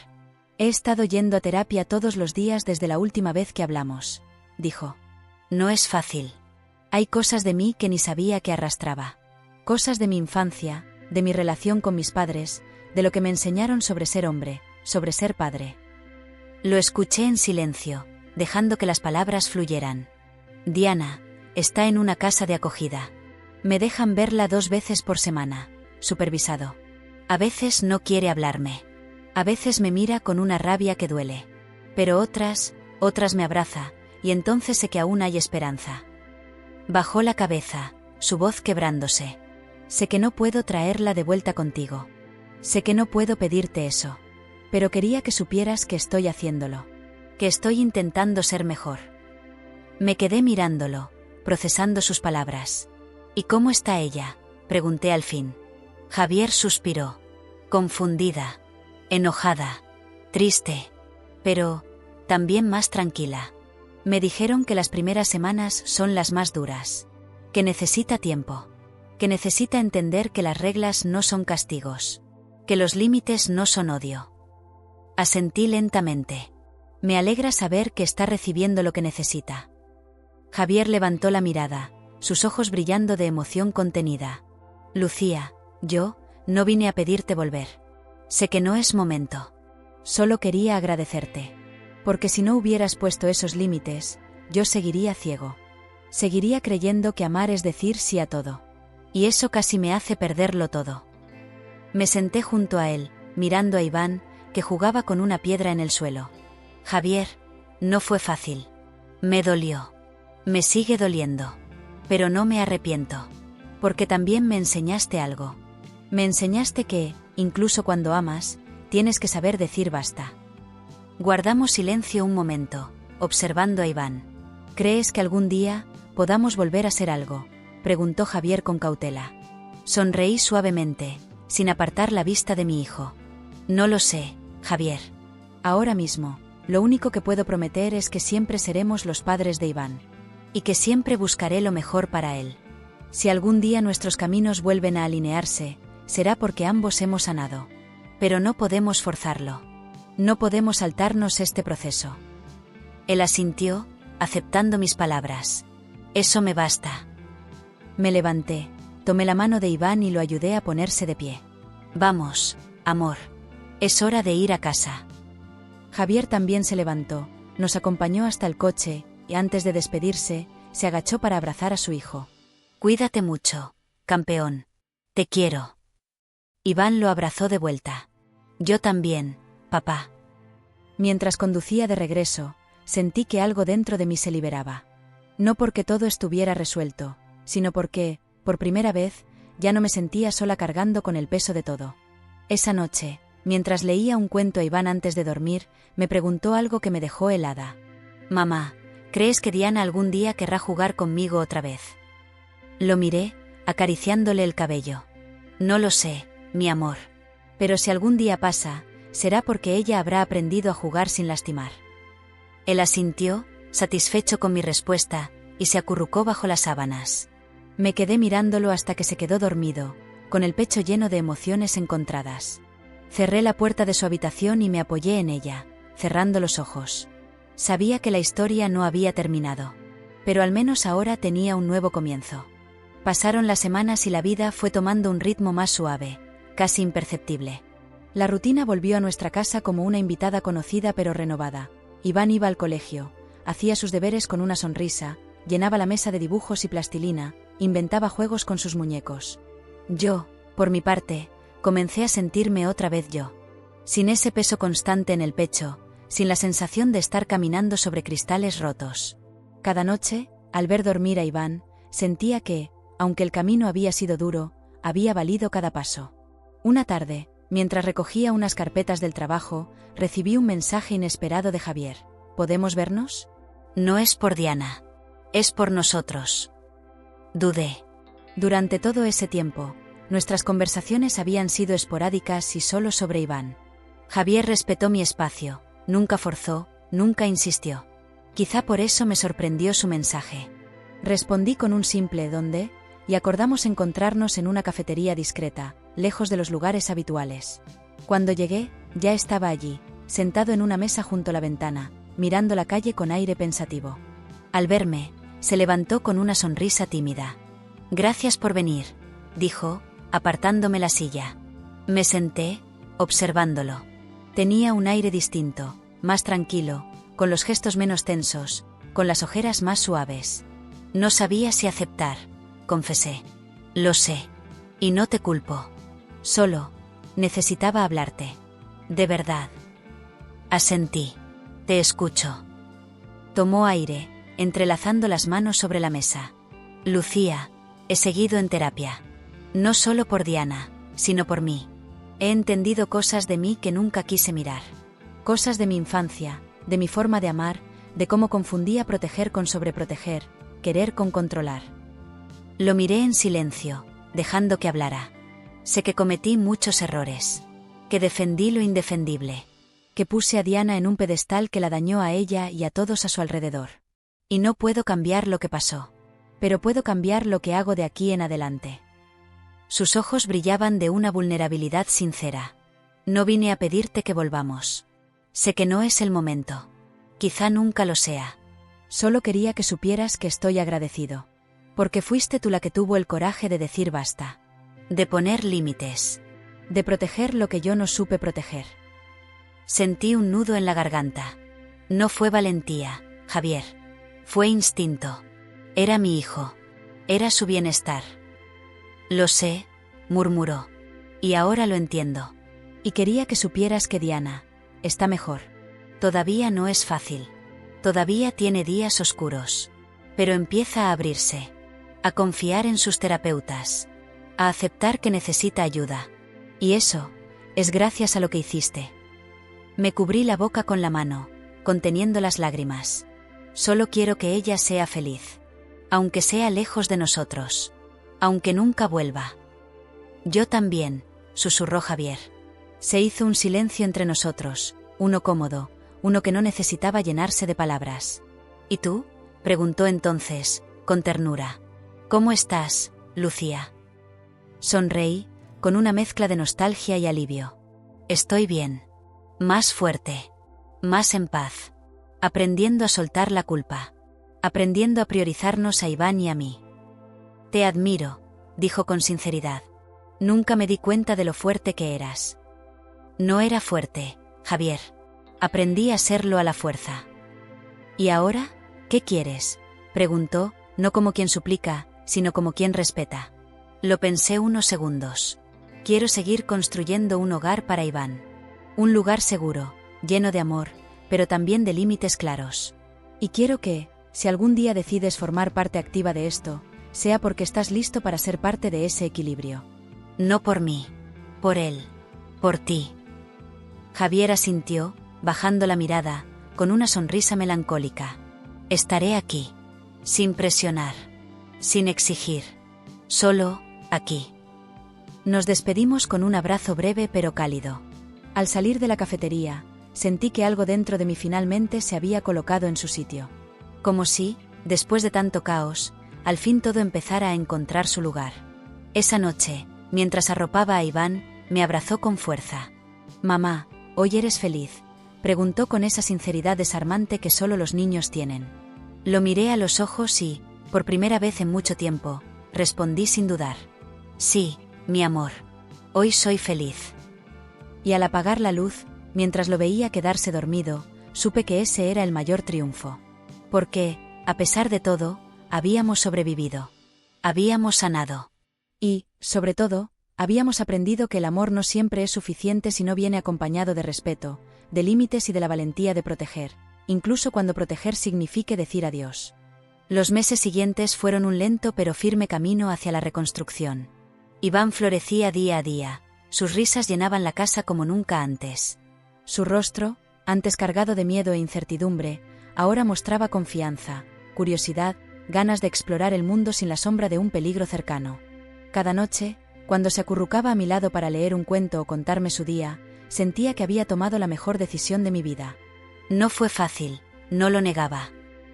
He estado yendo a terapia todos los días desde la última vez que hablamos, dijo. No es fácil. Hay cosas de mí que ni sabía que arrastraba. Cosas de mi infancia, de mi relación con mis padres, de lo que me enseñaron sobre ser hombre, sobre ser padre. Lo escuché en silencio, dejando que las palabras fluyeran. Diana está en una casa de acogida. Me dejan verla 2 veces por semana, supervisado. A veces no quiere hablarme. A veces me mira con una rabia que duele. Pero otras me abraza, y entonces sé que aún hay esperanza. Bajó la cabeza, su voz quebrándose. Sé que no puedo traerla de vuelta contigo. Sé que no puedo pedirte eso. Pero quería que supieras que estoy haciéndolo. Que estoy intentando ser mejor. Me quedé mirándolo, procesando sus palabras. ¿Y cómo está ella?, pregunté al fin. Javier suspiró. Confundida, enojada, triste, pero también más tranquila. Me dijeron que las primeras semanas son las más duras, que necesita tiempo, que necesita entender que las reglas no son castigos, que los límites no son odio. Asentí lentamente. Me alegra saber que está recibiendo lo que necesita. Javier levantó la mirada, sus ojos brillando de emoción contenida. Lucía, yo no vine a pedirte volver. Sé que no es momento. Solo quería agradecerte. Porque si no hubieras puesto esos límites, yo seguiría ciego. Seguiría creyendo que amar es decir sí a todo. Y eso casi me hace perderlo todo. Me senté junto a él, mirando a Iván, que jugaba con una piedra en el suelo. Javier, no fue fácil. Me dolió. Me sigue doliendo. Pero no me arrepiento. Porque también me enseñaste algo. Me enseñaste que, incluso cuando amas, tienes que saber decir basta. Guardamos silencio un momento, observando a Iván. ¿Crees que algún día podamos volver a ser algo?, preguntó Javier con cautela. Sonreí suavemente, sin apartar la vista de mi hijo. No lo sé, Javier. Ahora mismo, lo único que puedo prometer es que siempre seremos los padres de Iván. Y que siempre buscaré lo mejor para él. Si algún día nuestros caminos vuelven a alinearse, será porque ambos hemos sanado. Pero no podemos forzarlo. No podemos saltarnos este proceso. Él asintió, aceptando mis palabras. Eso me basta. Me levanté, tomé la mano de Iván y lo ayudé a ponerse de pie. Vamos, amor. Es hora de ir a casa. Javier también se levantó, nos acompañó hasta el coche, y antes de despedirse, se agachó para abrazar a su hijo. Cuídate mucho, campeón. Te quiero. Iván lo abrazó de vuelta. Yo también, papá. Mientras conducía de regreso, sentí que algo dentro de mí se liberaba. No porque todo estuviera resuelto, sino porque, por primera vez, ya no me sentía sola cargando con el peso de todo. Esa noche, mientras leía un cuento a Iván antes de dormir, me preguntó algo que me dejó helada. Mamá, ¿crees que Diana algún día querrá jugar conmigo otra vez? Lo miré, acariciándole el cabello. No lo sé, mi amor. Pero si algún día pasa, será porque ella habrá aprendido a jugar sin lastimar. Él asintió, satisfecho con mi respuesta, y se acurrucó bajo las sábanas. Me quedé mirándolo hasta que se quedó dormido, con el pecho lleno de emociones encontradas. Cerré la puerta de su habitación y me apoyé en ella, cerrando los ojos. Sabía que la historia no había terminado, pero al menos ahora tenía un nuevo comienzo. Pasaron las semanas y la vida fue tomando un ritmo más suave, casi imperceptible. La rutina volvió a nuestra casa como una invitada conocida pero renovada. Iván iba al colegio, hacía sus deberes con una sonrisa, llenaba la mesa de dibujos y plastilina, inventaba juegos con sus muñecos. Yo, por mi parte, comencé a sentirme otra vez yo. Sin ese peso constante en el pecho, sin la sensación de estar caminando sobre cristales rotos. Cada noche, al ver dormir a Iván, sentía que, aunque el camino había sido duro, había valido cada paso. Una tarde, mientras recogía unas carpetas del trabajo, recibí un mensaje inesperado de Javier. ¿Podemos vernos? No es por Diana. Es por nosotros. Dudé. Durante todo ese tiempo, nuestras conversaciones habían sido esporádicas y solo sobre Iván. Javier respetó mi espacio, nunca forzó, nunca insistió. Quizá por eso me sorprendió su mensaje. Respondí con un simple ¿dónde? Y acordamos encontrarnos en una cafetería discreta, lejos de los lugares habituales. Cuando llegué, ya estaba allí, sentado en una mesa junto a la ventana, mirando la calle con aire pensativo. Al verme, se levantó con una sonrisa tímida. Gracias por venir, dijo, apartándome la silla. Me senté, observándolo. Tenía un aire distinto, más tranquilo, con los gestos menos tensos, con las ojeras más suaves. No sabía si aceptar, confesé. Lo sé. Y no te culpo. Solo, necesitaba hablarte. De verdad. Asentí. Te escucho. Tomó aire, entrelazando las manos sobre la mesa. Lucía, he seguido en terapia. No solo por Diana, sino por mí. He entendido cosas de mí que nunca quise mirar. Cosas de mi infancia, de mi forma de amar, de cómo confundía proteger con sobreproteger, querer con controlar. Lo miré en silencio, dejando que hablara. Sé que cometí muchos errores. Que defendí lo indefendible. Que puse a Diana en un pedestal que la dañó a ella y a todos a su alrededor. Y no puedo cambiar lo que pasó. Pero puedo cambiar lo que hago de aquí en adelante. Sus ojos brillaban de una vulnerabilidad sincera. No vine a pedirte que volvamos. Sé que no es el momento. Quizá nunca lo sea. Solo quería que supieras que estoy agradecido. Porque fuiste tú la que tuvo el coraje de decir basta. De poner límites. De proteger lo que yo no supe proteger. Sentí un nudo en la garganta. No fue valentía, Javier. Fue instinto. Era mi hijo. Era su bienestar. Lo sé, murmuró. Y ahora lo entiendo. Y quería que supieras que Diana está mejor. Todavía no es fácil. Todavía tiene días oscuros. Pero empieza a abrirse. A confiar en sus terapeutas. A aceptar que necesita ayuda. Y eso es gracias a lo que hiciste. Me cubrí la boca con la mano, conteniendo las lágrimas. Solo quiero que ella sea feliz. Aunque sea lejos de nosotros. Aunque nunca vuelva. Yo también, susurró Javier. Se hizo un silencio entre nosotros, uno cómodo, uno que no necesitaba llenarse de palabras. ¿Y tú? Preguntó entonces, con ternura. ¿Cómo estás, Lucía? Sonreí, con una mezcla de nostalgia y alivio. Estoy bien. Más fuerte. Más en paz. Aprendiendo a soltar la culpa. Aprendiendo a priorizarnos a Iván y a mí. Te admiro, dijo con sinceridad. Nunca me di cuenta de lo fuerte que eras. No era fuerte, Javier. Aprendí a serlo a la fuerza. ¿Y ahora? ¿Qué quieres? Preguntó, no como quien suplica, sino como quien respeta. Lo pensé unos segundos. Quiero seguir construyendo un hogar para Iván. Un lugar seguro, lleno de amor, pero también de límites claros. Y quiero que, si algún día decides formar parte activa de esto, sea porque estás listo para ser parte de ese equilibrio. No por mí, por él, por ti. Javier asintió, bajando la mirada, con una sonrisa melancólica. Estaré aquí, sin presionar, sin exigir, solo aquí. Nos despedimos con un abrazo breve pero cálido. Al salir de la cafetería, sentí que algo dentro de mí finalmente se había colocado en su sitio. Como si, después de tanto caos, al fin todo empezara a encontrar su lugar. Esa noche, mientras arropaba a Iván, me abrazó con fuerza. «Mamá, ¿hoy eres feliz?», preguntó con esa sinceridad desarmante que solo los niños tienen. Lo miré a los ojos y, por primera vez en mucho tiempo, respondí sin dudar. Sí, mi amor. Hoy soy feliz. Y al apagar la luz, mientras lo veía quedarse dormido, supe que ese era el mayor triunfo. Porque, a pesar de todo, habíamos sobrevivido. Habíamos sanado. Y, sobre todo, habíamos aprendido que el amor no siempre es suficiente si no viene acompañado de respeto, de límites y de la valentía de proteger, incluso cuando proteger signifique decir adiós. Los meses siguientes fueron un lento pero firme camino hacia la reconstrucción. Iván florecía día a día, sus risas llenaban la casa como nunca antes. Su rostro, antes cargado de miedo e incertidumbre, ahora mostraba confianza, curiosidad, ganas de explorar el mundo sin la sombra de un peligro cercano. Cada noche, cuando se acurrucaba a mi lado para leer un cuento o contarme su día, sentía que había tomado la mejor decisión de mi vida. No fue fácil, no lo negaba.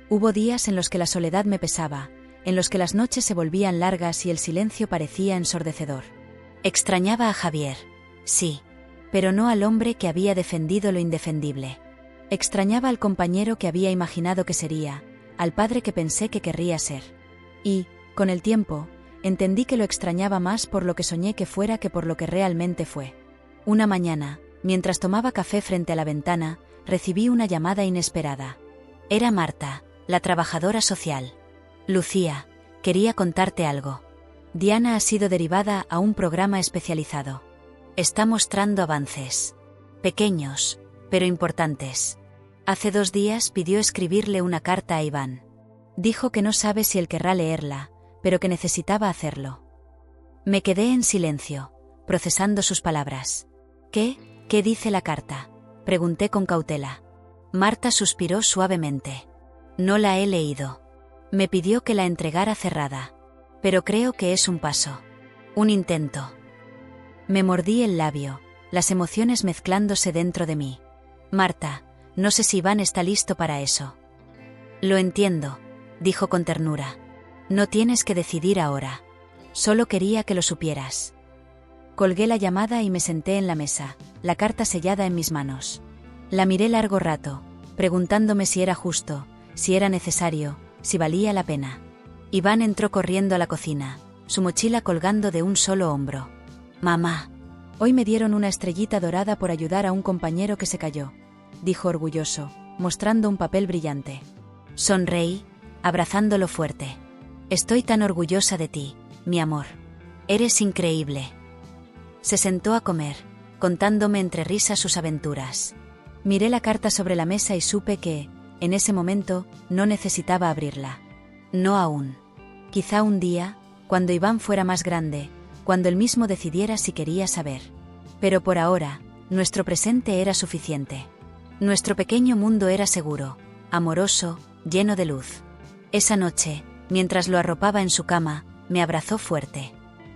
Hubo días en los que la soledad me pesaba, en los que las noches se volvían largas y el silencio parecía ensordecedor. Extrañaba a Javier, sí, pero no al hombre que había defendido lo indefendible. Extrañaba al compañero que había imaginado que sería, al padre que pensé que querría ser. Y, con el tiempo, entendí que lo extrañaba más por lo que soñé que fuera que por lo que realmente fue. Una mañana, mientras tomaba café frente a la ventana, recibí una llamada inesperada. Era Marta, la trabajadora social. Lucía, quería contarte algo. Diana ha sido derivada a un programa especializado. Está mostrando avances. Pequeños, pero importantes. Hace 2 días pidió escribirle una carta a Iván. Dijo que no sabe si él querrá leerla, pero que necesitaba hacerlo. Me quedé en silencio, procesando sus palabras. ¿Qué dice la carta?, pregunté con cautela. Marta suspiró suavemente. No la he leído. Me pidió que la entregara cerrada. Pero creo que es un paso. Un intento. Me mordí el labio, las emociones mezclándose dentro de mí. Marta, no sé si Iván está listo para eso. Lo entiendo, dijo con ternura. No tienes que decidir ahora. Solo quería que lo supieras. Colgué la llamada y me senté en la mesa, la carta sellada en mis manos. La miré largo rato, preguntándome si era justo, si era necesario, si valía la pena. Iván entró corriendo a la cocina, su mochila colgando de un solo hombro. Mamá. Hoy me dieron una estrellita dorada por ayudar a un compañero que se cayó, dijo orgulloso, mostrando un papel brillante. Sonreí, abrazándolo fuerte. Estoy tan orgullosa de ti, mi amor. Eres increíble. Se sentó a comer, contándome entre risas sus aventuras. Miré la carta sobre la mesa y supe que, en ese momento, no necesitaba abrirla. No aún. Quizá un día, cuando Iván fuera más grande, cuando él mismo decidiera si quería saber. Pero por ahora, nuestro presente era suficiente. Nuestro pequeño mundo era seguro, amoroso, lleno de luz. Esa noche, mientras lo arropaba en su cama, me abrazó fuerte.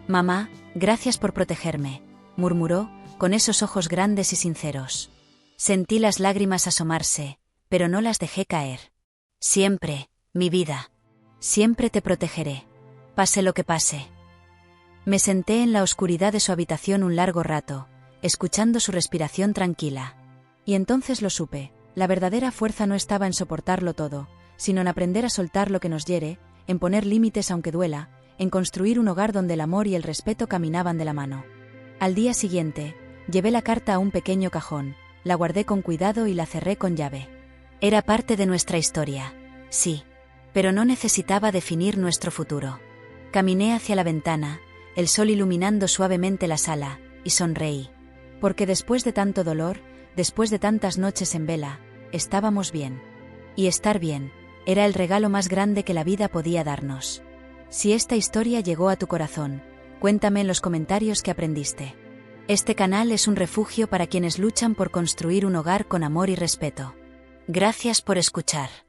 Mamá, gracias por protegerme, murmuró, con esos ojos grandes y sinceros. Sentí las lágrimas asomarse, pero no las dejé caer. Siempre, mi vida. Siempre te protegeré. Pase lo que pase. Me senté en la oscuridad de su habitación un largo rato, escuchando su respiración tranquila. Y entonces lo supe, la verdadera fuerza no estaba en soportarlo todo, sino en aprender a soltar lo que nos hiere, en poner límites aunque duela, en construir un hogar donde el amor y el respeto caminaban de la mano. Al día siguiente, llevé la carta a un pequeño cajón, la guardé con cuidado y la cerré con llave. Era parte de nuestra historia, sí, pero no necesitaba definir nuestro futuro. Caminé hacia la ventana, el sol iluminando suavemente la sala, y sonreí. Porque después de tanto dolor, después de tantas noches en vela, estábamos bien. Y estar bien era el regalo más grande que la vida podía darnos. Si esta historia llegó a tu corazón, cuéntame en los comentarios qué aprendiste. Este canal es un refugio para quienes luchan por construir un hogar con amor y respeto. Gracias por escuchar.